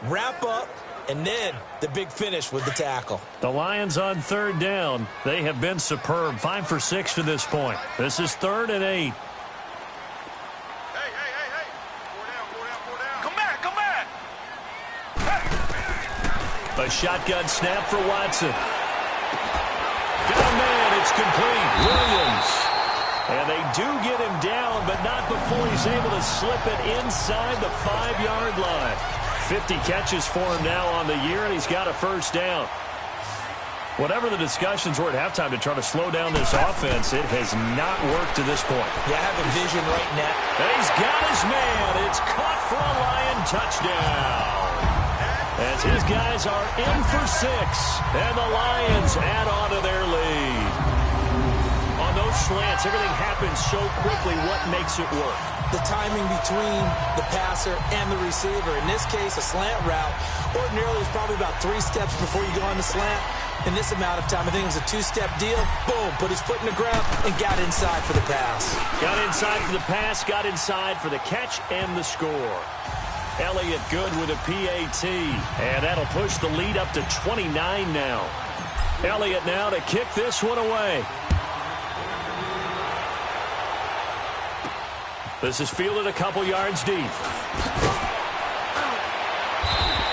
wrap up, and then the big finish with the tackle. The Lions on 3rd down. They have been superb. 5 for 6 to this point. This is 3rd and 8. Hey. 4 down. Come back. A shotgun snap for Watson. Got a man, it's complete. Williams. And they do get him down, but not before he's able to slip it inside the 5-yard line. 50 catches for him now on the year, and he's got a 1st down. Whatever the discussions were at halftime to try to slow down this offense, it has not worked to this point. Yeah, I have a vision right now. And he's got his man. It's caught for a Lion touchdown. As his guys are in for 6, and the Lions add on to their lead. On those slants, everything happens so quickly. What makes it work? The timing between the passer and the receiver. In this case, a slant route ordinarily is probably about 3 steps before you go on the slant. In this amount of time, I think it was a 2-step deal. Boom, put his foot in the ground and got inside for the pass. Got inside for the pass, got inside for the catch and the score. Elliott good with a PAT, and that'll push the lead up to 29 now. Elliott now to kick this one away. This is fielded a couple yards deep.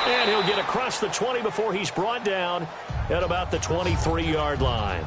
And he'll get across the 20 before he's brought down at about the 23-yard line.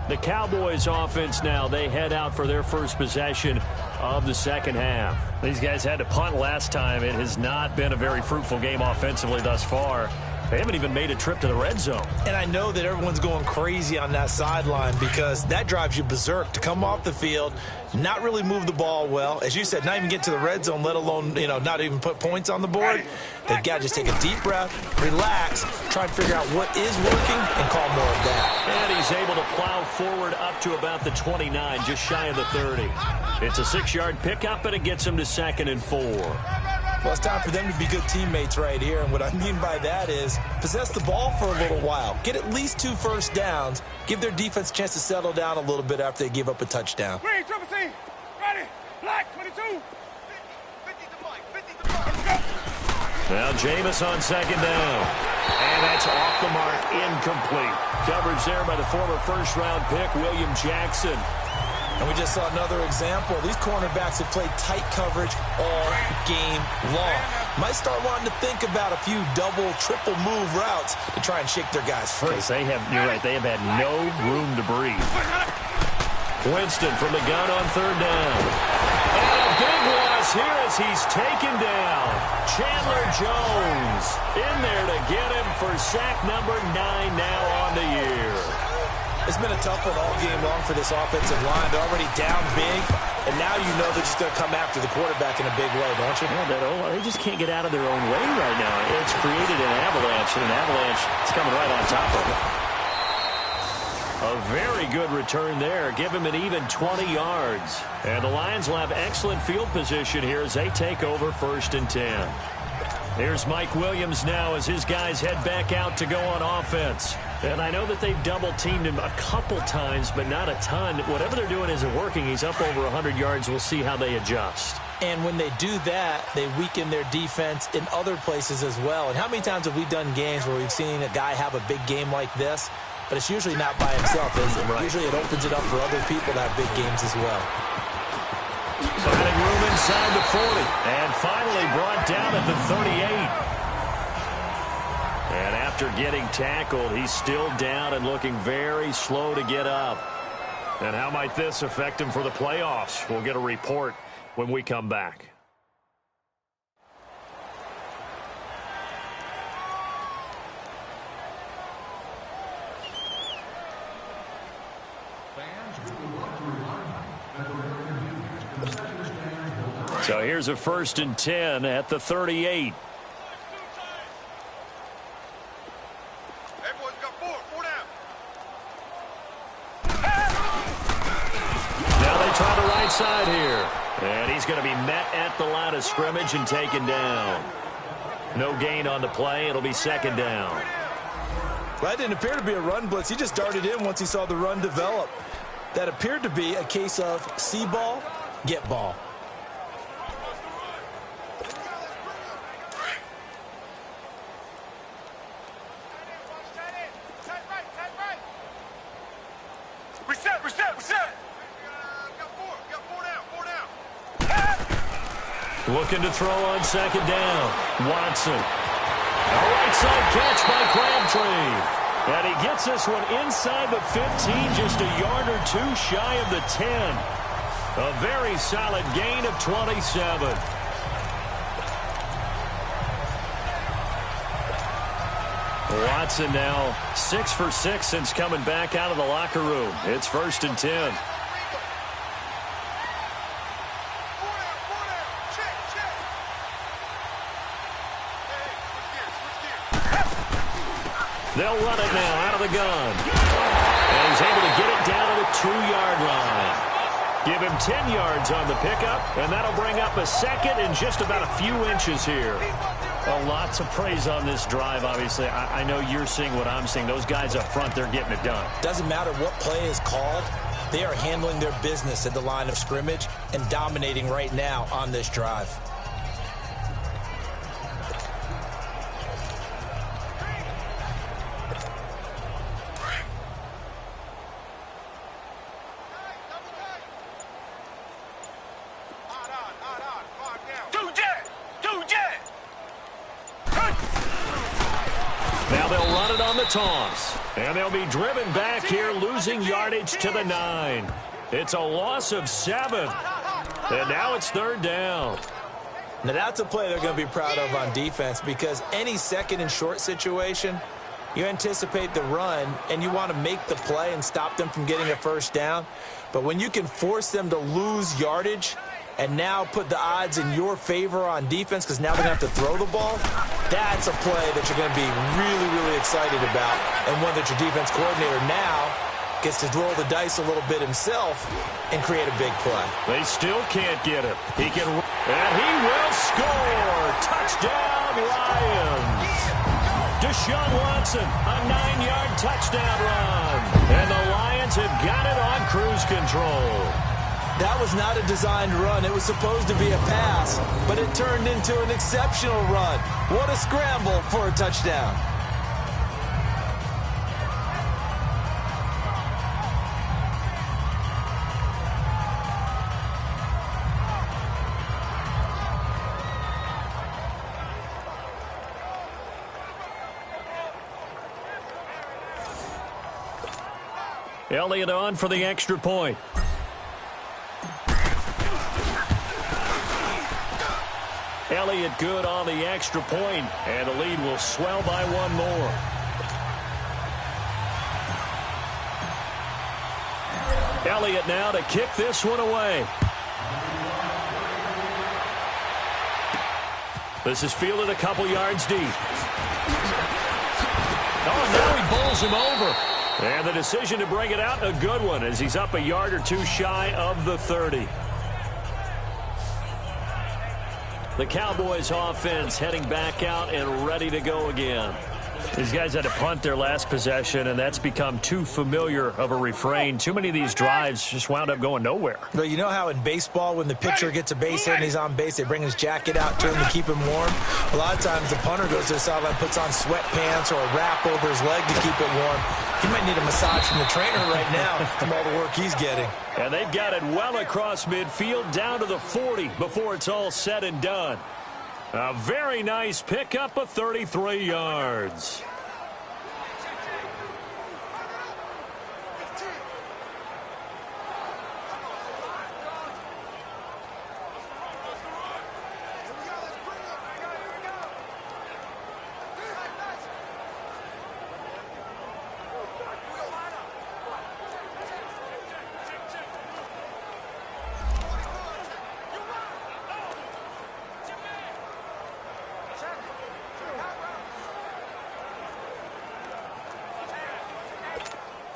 The Cowboys offense now, they head out for their first possession of the second half. These guys had to punt last time. It has not been a very fruitful game offensively thus far. They haven't even made a trip to the red zone. And I know that everyone's going crazy on that sideline because that drives you berserk to come off the field, not really move the ball well. As you said, not even get to the red zone, let alone, not even put points on the board. They've got to just take a deep breath, relax, try and figure out what is working, and call more of that. And he's able to plow forward up to about the 29, just shy of the 30. It's a 6-yard pickup, and it gets him to 2nd and 4. Well, it's time for them to be good teammates right here. And what I mean by that is possess the ball for a little while. Get at least 2 first downs. Give their defense a chance to settle down a little bit after they give up a touchdown. Green, triple C. Ready. Black, 22. 50 to Mike. 50 to Mike. Now Jameis on 2nd down. And that's off the mark. Incomplete. Coverage there by the former first-round pick, William Jackson. And we just saw another example. These cornerbacks have played tight coverage all game long. Might start wanting to think about a few double, triple move routes to try and shake their guys free. You're right, they have had no room to breathe. Winston from the gun on 3rd down. And a big loss here as he's taken down. Chandler Jones in there to get him for sack number 9 now on the year. It's been a tough one all game long for this offensive line. They're already down big, and now you know they're just going to come after the quarterback in a big way, don't you? Yeah, they just can't get out of their own way right now. It's created an avalanche, and an avalanche is coming right on top of it. A very good return there. Give him an even 20 yards. And the Lions will have excellent field position here as they take over 1st and 10. Here's Mike Williams now as his guys head back out to go on offense. And I know that they've double-teamed him a couple times, but not a ton. Whatever they're doing isn't working. He's up over 100 yards. We'll see how they adjust. And when they do that, they weaken their defense in other places as well. And how many times have we done games where we've seen a guy have a big game like this, but it's usually not by himself, is it? Right. Usually it opens it up for other people to have big games as well. Finding room inside the 40. And finally brought down at the 38. And after getting tackled, he's still down and looking very slow to get up. And how might this affect him for the playoffs? We'll get a report when we come back. So here's a 1st and 10 at the 38. Try the right side here. And he's going to be met at the line of scrimmage and taken down. No gain on the play. It'll be 2nd down. That didn't appear to be a run blitz. He just darted in once he saw the run develop. That appeared to be a case of see ball, get ball. Looking to throw on 2nd down. Watson. A right side catch by Crabtree. And he gets this one inside the 15, just a yard or 2 shy of the 10. A very solid gain of 27. Watson now 6 for 6 since coming back out of the locker room. It's 1st and 10. They'll run it now out of the gun. And he's able to get it down to the 2-yard line. Give him 10 yards on the pickup, and that'll bring up a second and just about a few inches here. Well, lots of praise on this drive, obviously. I know you're seeing what I'm seeing. Those guys up front, they're getting it done. Doesn't matter what play is called. They are handling their business at the line of scrimmage and dominating right now on this drive. Now they'll run it on the toss. And they'll be driven back here, losing yardage to the 9. It's a loss of 7. And now it's 3rd down. Now that's a play they're going to be proud of on defense, because any second and short situation, you anticipate the run and you want to make the play and stop them from getting a 1st down. But when you can force them to lose yardage and now put the odds in your favor on defense because now they're going to have to throw the ball, that's a play that you're going to be really, really excited about, and one that your defense coordinator now gets to roll the dice a little bit himself and create a big play. They still can't get him. He can, and he will score. Touchdown, Lions. Deshaun Watson, a 9-yard touchdown run. And the Lions have got it on cruise control. That was not a designed run. It was supposed to be a pass, but it turned into an exceptional run. What a scramble for a touchdown. Elliott on for the extra point. Elliott good on the extra point, and the lead will swell by 1 more. Elliott now to kick this one away. This is fielded a couple yards deep. Oh, now he bowls him over. And the decision to bring it out, a good one, as he's up a yard or 2 shy of the 30. The Cowboys offense heading back out and ready to go again. These guys had to punt their last possession, and that's become too familiar of a refrain. Too many of these drives just wound up going nowhere. But you know how in baseball, when the pitcher gets a base hit and he's on base, they bring his jacket out to him to keep him warm? A lot of times the punter goes to the sideline, puts on sweatpants or a wrap over his leg to keep it warm. He might need a massage from the trainer right now from all the work he's getting. And they've got it well across midfield, down to the 40 before it's all said and done. A very nice pickup of 33 yards.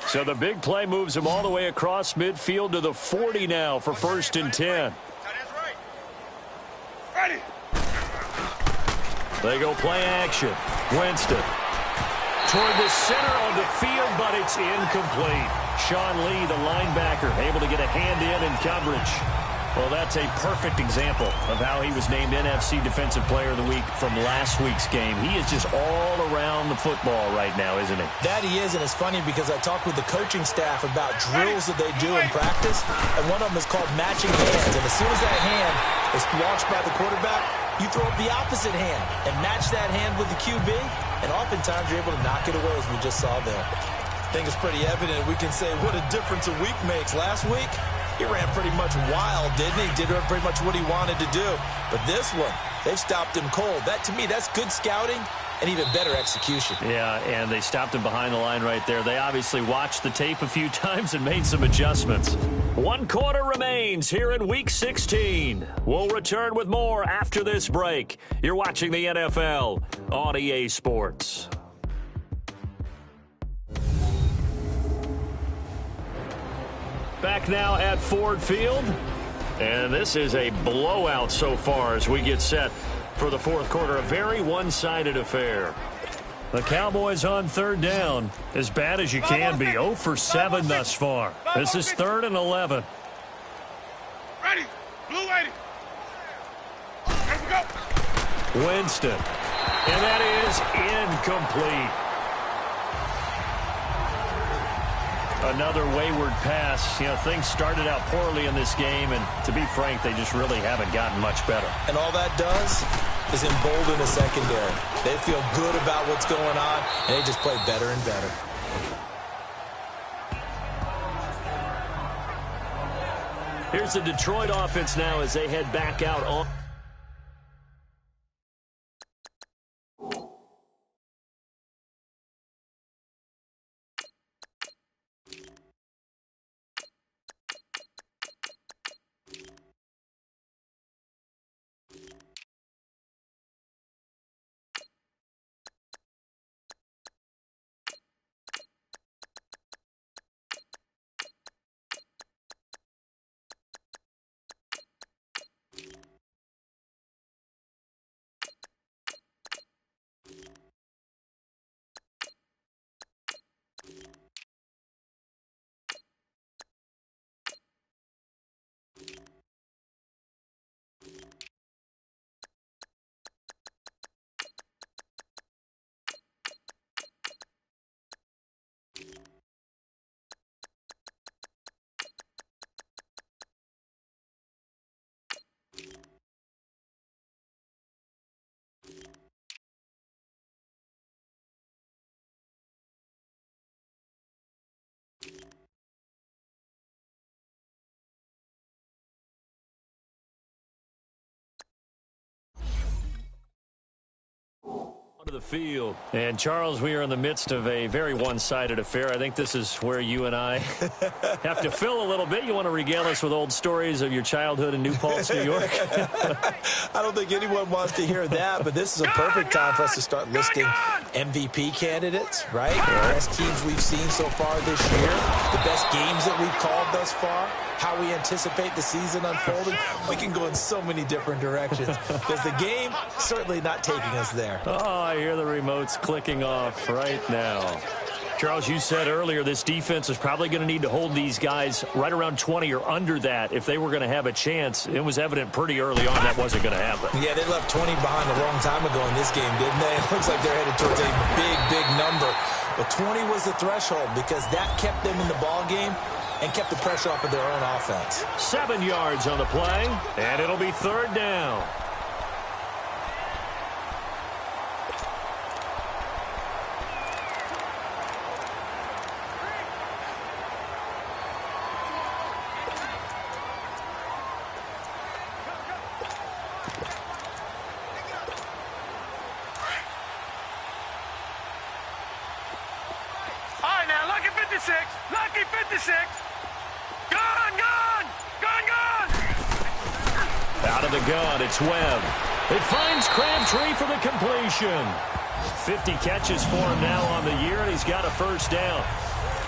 So the big play moves him all the way across midfield to the 40 now for 1st and 10. Ready. They go play action. Winston toward the center of the field, but it's incomplete. Sean Lee, the linebacker, able to get a hand in coverage. Well, that's a perfect example of how he was named NFC Defensive Player of the Week from last week's game. He is just all around the football right now, isn't he? That he is, and it's funny because I talked with the coaching staff about drills that they do in practice, and one of them is called matching hands. And as soon as that hand is launched by the quarterback, you throw up the opposite hand and match that hand with the QB, and oftentimes you're able to knock it away, as we just saw there. I think it's pretty evident we can say what a difference a week makes. Last week, he ran pretty much wild, didn't he? Did pretty much what he wanted to do. But this one, they've stopped him cold. That, to me, that's good scouting and even better execution. Yeah, and they stopped him behind the line right there. They obviously watched the tape a few times and made some adjustments. 1 quarter remains here in Week 16. We'll return with more after this break. You're watching the NFL on EA Sports. Back now at Ford Field. And this is a blowout so far as we get set for the fourth quarter. A very one-sided affair. The Cowboys on third down. As bad as you can be. 0 for 7 thus far. This is 3rd and 11. Ready. Blue 80. Here we go. Winston. And that is incomplete. Another wayward pass. You know, things started out poorly in this game, and to be frank, they just really haven't gotten much better. And all that does is embolden the secondary. They feel good about what's going on, and they just play better and better. Here's the Detroit offense now as they head back out on. To the field. And Charles, we are in the midst of a very one-sided affair. I think this is where you and I have to fill a little bit. You want to regale us with old stories of your childhood in New Paltz, New York? I don't think anyone wants to hear that, but this is a perfect time for us to start listing MVP candidates, right? The best teams we've seen so far this year, the best games that we've called thus far, how we anticipate the season unfolding. We can go in so many different directions because the game certainly not taking us there. Oh, I hear the remotes clicking off right now. Charles, you said earlier this defense is probably going to need to hold these guys right around 20 or under that if they were going to have a chance. It was evident pretty early on that wasn't going to happen. Yeah, they left 20 behind a long time ago in this game, didn't they? It looks like they're headed towards a big, big number. But 20 was the threshold because that kept them in the ball game and kept the pressure off of their own offense. 7 yards on the play, and it'll be 3rd down. All right, now, lucky 56. Lucky 56. Gun, gun, gun, gun. Out of the gun, it's Webb. It finds Crabtree for the completion. 50 catches for him now on the year, and he's got a 1st down.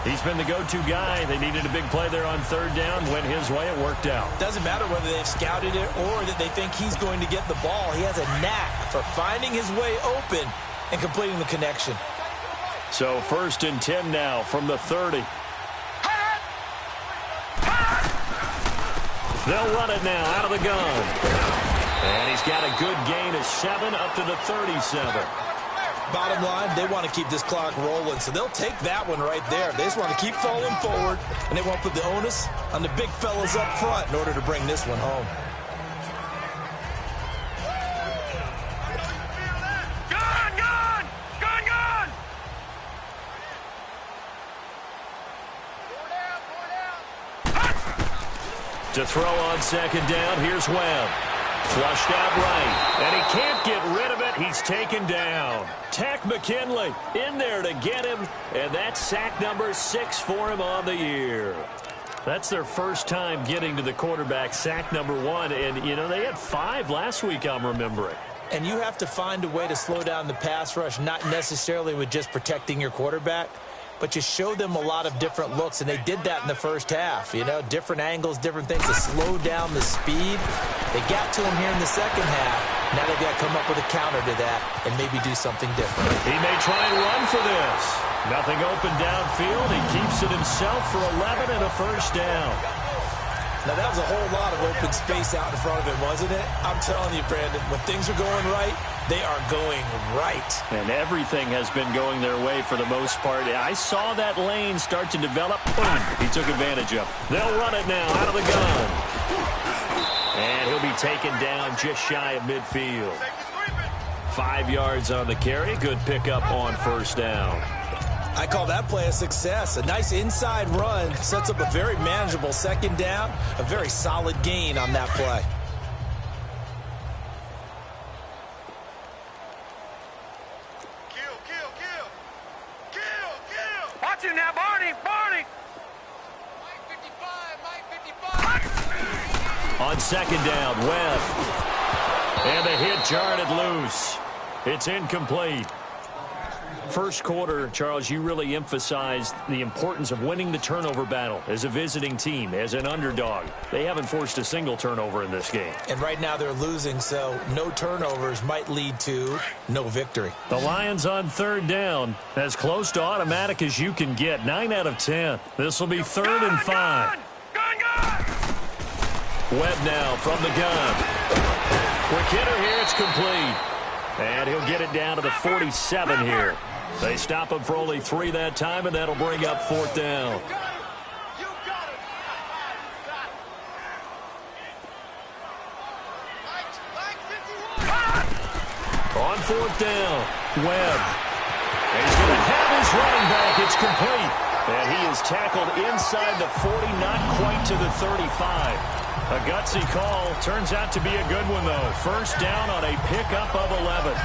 He's been the go-to guy. They needed a big play there on 3rd down. Went his way. It worked out. Doesn't matter whether they've scouted it or that they think he's going to get the ball. He has a knack for finding his way open and completing the connection. So 1st and 10 now from the 30. They'll run it now out of the gun. And he's got a good gain of 7 up to the 37. Bottom line, they want to keep this clock rolling, so they'll take that one right there. They just want to keep falling forward, and they won't put the onus on the big fellas up front in order to bring this one home. Gun, gun, gun, gun. To throw on 2nd down, here's Webb. Flushed out right, and he can't get rid of it. He's taken down. Tack McKinley in there to get him, and that's sack number 6 for him on the year. That's their first time getting to the quarterback, sack number 1, and, you know, they had 5 last week, I'm remembering. And you have to find a way to slow down the pass rush, not necessarily with just protecting your quarterback, but you show them a lot of different looks, and they did that in the first half. You know, different angles, different things to slow down the speed. They got to him here in the second half. Now they've got to come up with a counter to that and maybe do something different. He may try and run for this. Nothing open downfield. He keeps it himself for 11 and a first down. Now, that was a whole lot of open space out in front of him, wasn't it? I'm telling you, Brandon, when things are going right, they are going right. And everything has been going their way for the most part. I saw that lane start to develop. Boom, he took advantage of it. They'll run it now out of the gun. And he'll be taken down just shy of midfield. 5 yards on the carry. Good pickup on first down. I call that play a success. A nice inside run sets up a very manageable second down. A very solid gain on that play. Kill. Watch it now, Barney. Mike 55. On second down, Webb. And the hit jarred it loose. It's incomplete. First quarter, Charles, you really emphasized the importance of winning the turnover battle as a visiting team, as an underdog. They haven't forced a single turnover in this game. And right now they're losing, so no turnovers might lead to no victory. The Lions on third down, as close to automatic as you can get, 9 out of 10. This will be 3rd and 5. Gun! Webb now from the gun. Quick hitter here, it's complete. And he'll get it down to the 47 here. They stop him for only 3 that time, and that'll bring up 4th down. On 4th down, Webb. And he's going to have his running back. It's complete. And he is tackled inside the 40, not quite to the 35. A gutsy call. Turns out to be a good one, though. First down on a pickup of 11.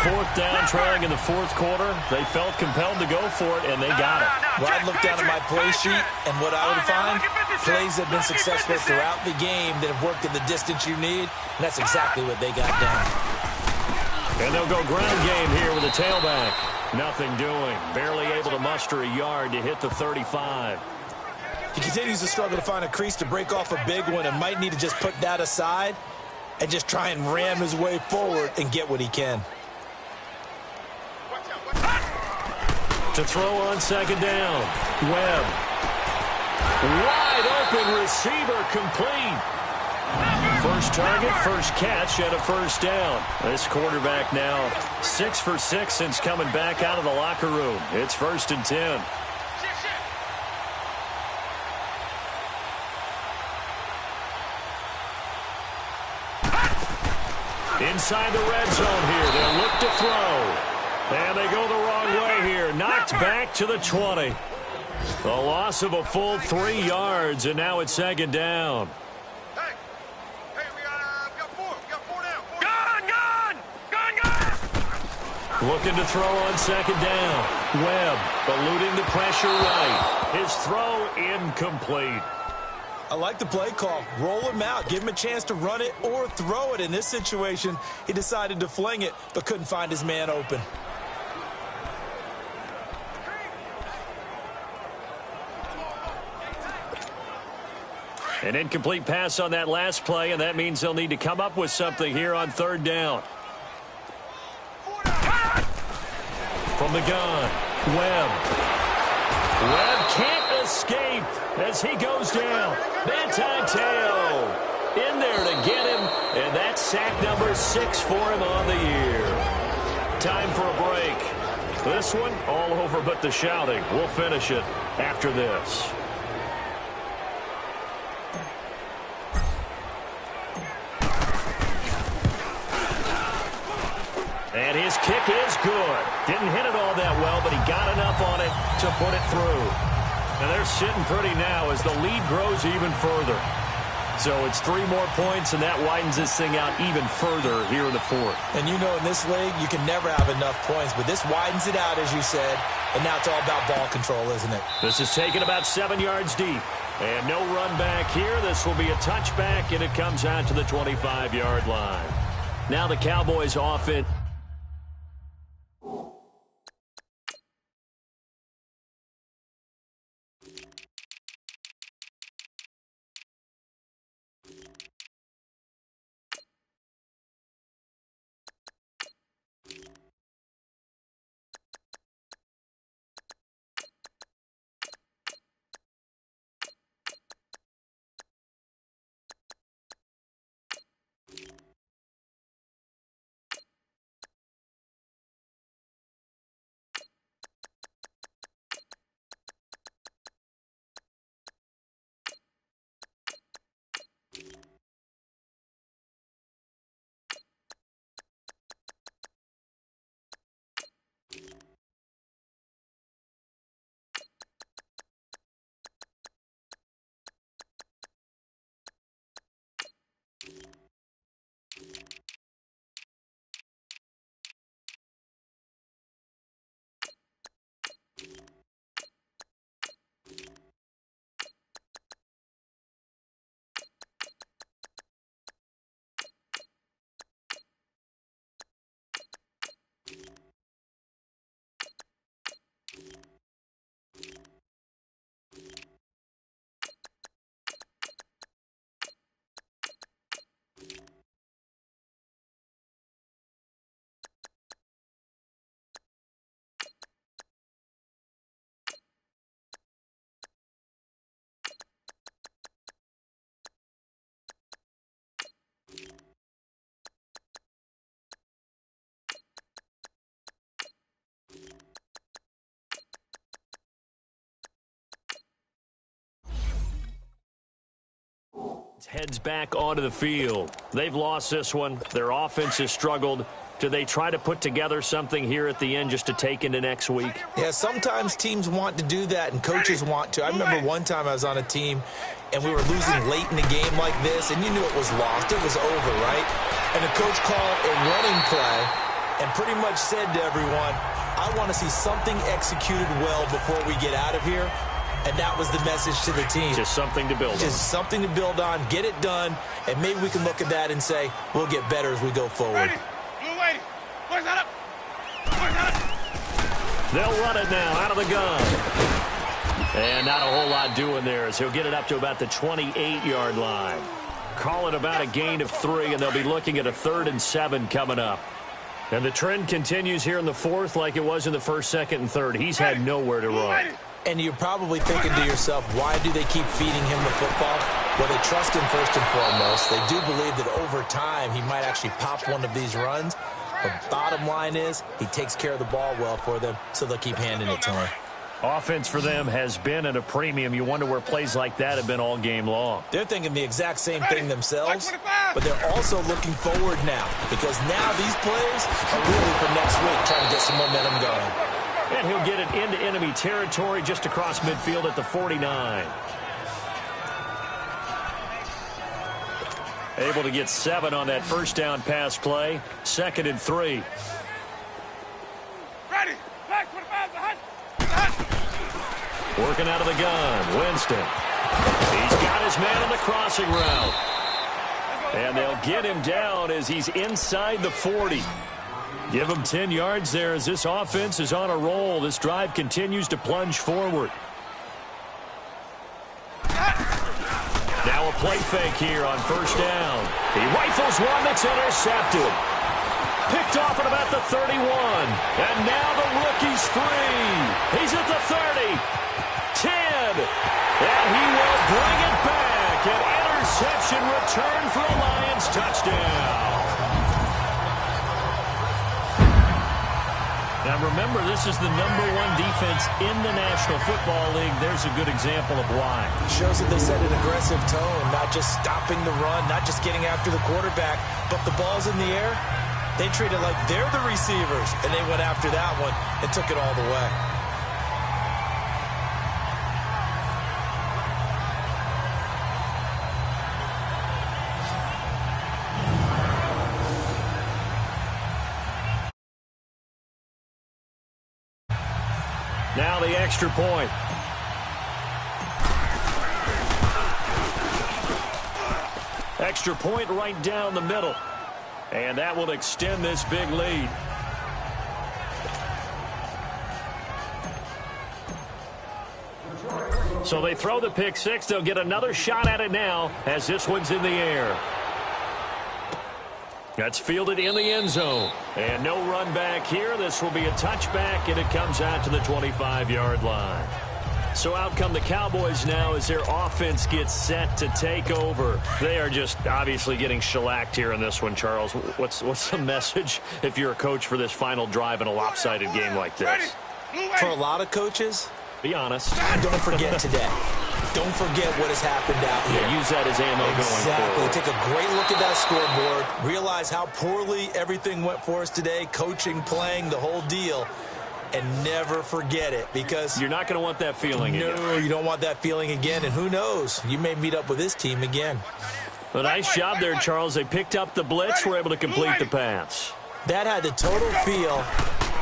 4th down, trailing in the 4th quarter. They felt compelled to go for it, and they got it. Well, I'd look down at my play sheet, and what I would find, plays that have been successful throughout the game that have worked in the distance you need, and that's exactly what they got done. And they'll go ground game here with a tailback. Nothing doing. Barely able to muster a yard to hit the 35. He continues to struggle to find a crease to break off a big one and might need to just put that aside and just try and ram his way forward and get what he can. To throw on second down, Webb. Wide open receiver, complete. First target, first catch, and a first down. This quarterback now 6 for 6 since coming back out of the locker room. It's 1st and 10. Inside the red zone here. They'll look to throw. And they go the wrong way here. Knocked back to the 20. The loss of a full 3 yards, and now it's 2nd down. Hey, we got 4. We got 4 down. Gun! Looking to throw on second down. Webb eluding the pressure right. His throw incomplete. I like the play call. Roll him out. Give him a chance to run it or throw it. In this situation, he decided to fling it, but couldn't find his man open. An incomplete pass on that last play, and that means they'll need to come up with something here on 3rd down. From the gun, Webb. Webb can't escape as he goes down. Tail in there to get him, and that's sack number 6 for him on the year. Time for a break. This one all over but the shouting. We'll finish it after this. And his kick is good. Didn't hit it all that well, but he got enough on it to put it through. And they're sitting pretty now as the lead grows even further. So it's 3 more points, and that widens this thing out even further here in the fourth. And you know in this league, you can never have enough points, but this widens it out, as you said, and now it's all about ball control, isn't it? This is taken about 7 yards deep. And no run back here. This will be a touchback, and it comes out to the 25-yard line. Now the Cowboys offense. Heads back onto the field. They've lost this one. Their offense has struggled. Do they try to put together something here at the end just to take into next week? Yeah, sometimes teams want to do that and coaches want to. I remember one time I was on a team and we were losing late in the game like this, and you knew it was lost. It was over, right? And the coach called a running play and pretty much said to everyone, I want to see something executed well before we get out of here. And that was the message to the team. Just something to build on. Just something to build on, get it done, and maybe we can look at that and say, we'll get better as we go forward. Ready. Blue lady. Boys out up. Boys out up. They'll run it now out of the gun. And not a whole lot doing there as he'll get it up to about the 28-yard line. Call it about a gain of 3, and they'll be looking at a 3rd and 7 coming up. And the trend continues here in the fourth like it was in the first, second, and third. He's had nowhere to run. And you're probably thinking to yourself, why do they keep feeding him the football? Well, they trust him first and foremost. They do believe that over time he might actually pop one of these runs. But bottom line is he takes care of the ball well for them, so they'll keep handing it to him. Offense for them has been at a premium. You wonder where plays like that have been all game long. They're thinking the exact same thing themselves, but they're also looking forward now because now these plays are really for next week, trying to get some momentum going. And he'll get it into enemy territory just across midfield at the 49. Able to get 7 on that first down pass play. 2nd and 3. Ready. Black 25. Working out of the gun. Winston. He's got his man on the crossing route. And they'll get him down as he's inside the 40. Give him 10 yards there as this offense is on a roll. This drive continues to plunge forward. Now a play fake here on first down. He rifles one that's intercepted. Picked off at about the 31. And now the rookie's free. He's at the 30. 10. And he will bring it back. An interception return for a Lions touchdown. Now, remember, this is the #1 defense in the National Football League. There's a good example of why. It shows that they set an aggressive tone, not just stopping the run, not just getting after the quarterback, but the ball's in the air. They treat it like they're the receivers, and they went after that one and took it all the way. Now the extra point. Extra point right down the middle. And that will extend this big lead. So they throw the pick six. They'll get another shot at it now as this one's in the air. That's fielded in the end zone. And no run back here. This will be a touchback, and it comes out to the 25-yard line. So out come the Cowboys now as their offense gets set to take over. They are just obviously getting shellacked here in this one, Charles. What's the message if you're a coach for this final drive in a lopsided game like this? For a lot of coaches, be honest. Don't forget today. Don't forget what has happened out here. Yeah, use that as ammo going forward. Take a great look at that scoreboard. Realize how poorly everything went for us today. Coaching, playing, the whole deal. And never forget it, because you're not going to want that feeling again. No, you don't want that feeling again. And who knows? You may meet up with this team again. A nice job there, Charles. They picked up the blitz, were able to complete the pass. That had the total feel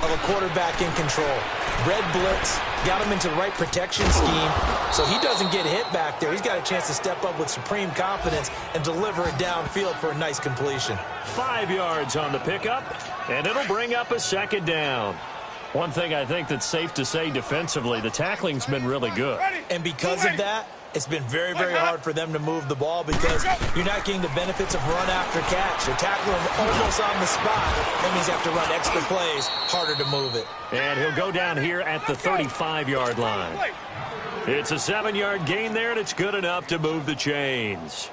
of a quarterback in control. Red blitz, got him into the right protection scheme, so he doesn't get hit back there. He's got a chance to step up with supreme confidence and deliver it downfield for a nice completion. 5 yards on the pickup, and it'll bring up a second down. One thing I think that's safe to say defensively, the tackling's been really good. And because of that, it's been very, very hard for them to move the ball because you're not getting the benefits of run after catch. You're tackling them almost on the spot. That means you have to run extra plays, harder to move it. And he'll go down here at the 35-yard line. It's a 7-yard gain there, and it's good enough to move the chains.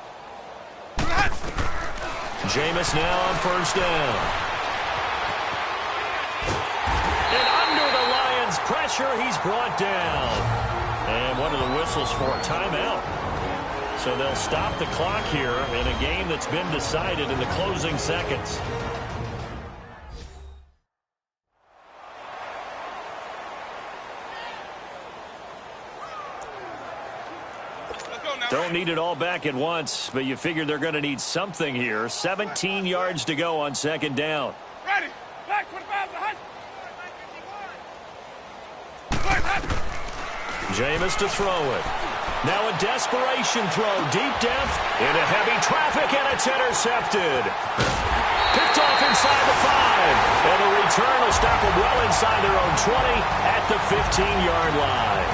Jameis now on first down. Pressure, he's brought down. And one of the whistles for a timeout. So they'll stop the clock here in a game that's been decided in the closing seconds. Don't need it all back at once, but you figure they're going to need something here. 17 yards to go on second down. Ready. Back 25 behind. Jameis to throw it. Now a desperation throw, deep depth, into heavy traffic, and it's intercepted. Picked off inside the 5. And the return will stop them well inside their own 20 at the 15-yard line.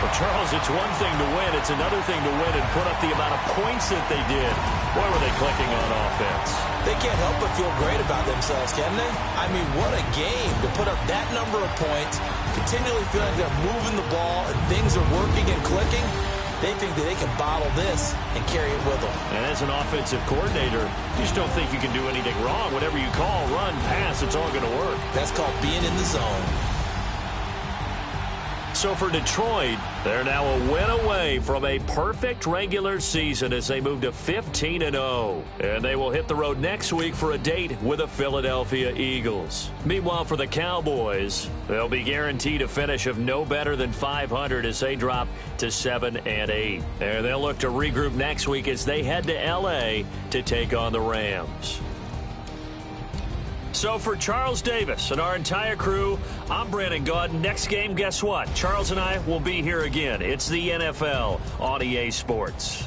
Well, Charles, it's one thing to win. It's another thing to win and put up the amount of points that they did. Boy, were they clicking on offense. They can't help but feel great about themselves, can they? I mean, what a game to put up that number of points, continually feeling like they're moving the ball and things are working and clicking. They think that they can bottle this and carry it with them. And as an offensive coordinator, you just don't think you can do anything wrong. Whatever you call, run, pass, it's all going to work. That's called being in the zone. So for Detroit, they're now a win away from a perfect regular season as they move to 15-0. And they will hit the road next week for a date with the Philadelphia Eagles. Meanwhile, for the Cowboys, they'll be guaranteed a finish of no better than 500 as they drop to 7-8. And they'll look to regroup next week as they head to L.A. to take on the Rams. So for Charles Davis and our entire crew, I'm Brandon Gaudin. Next game, guess what? Charles and I will be here again. It's the NFL on EA Sports.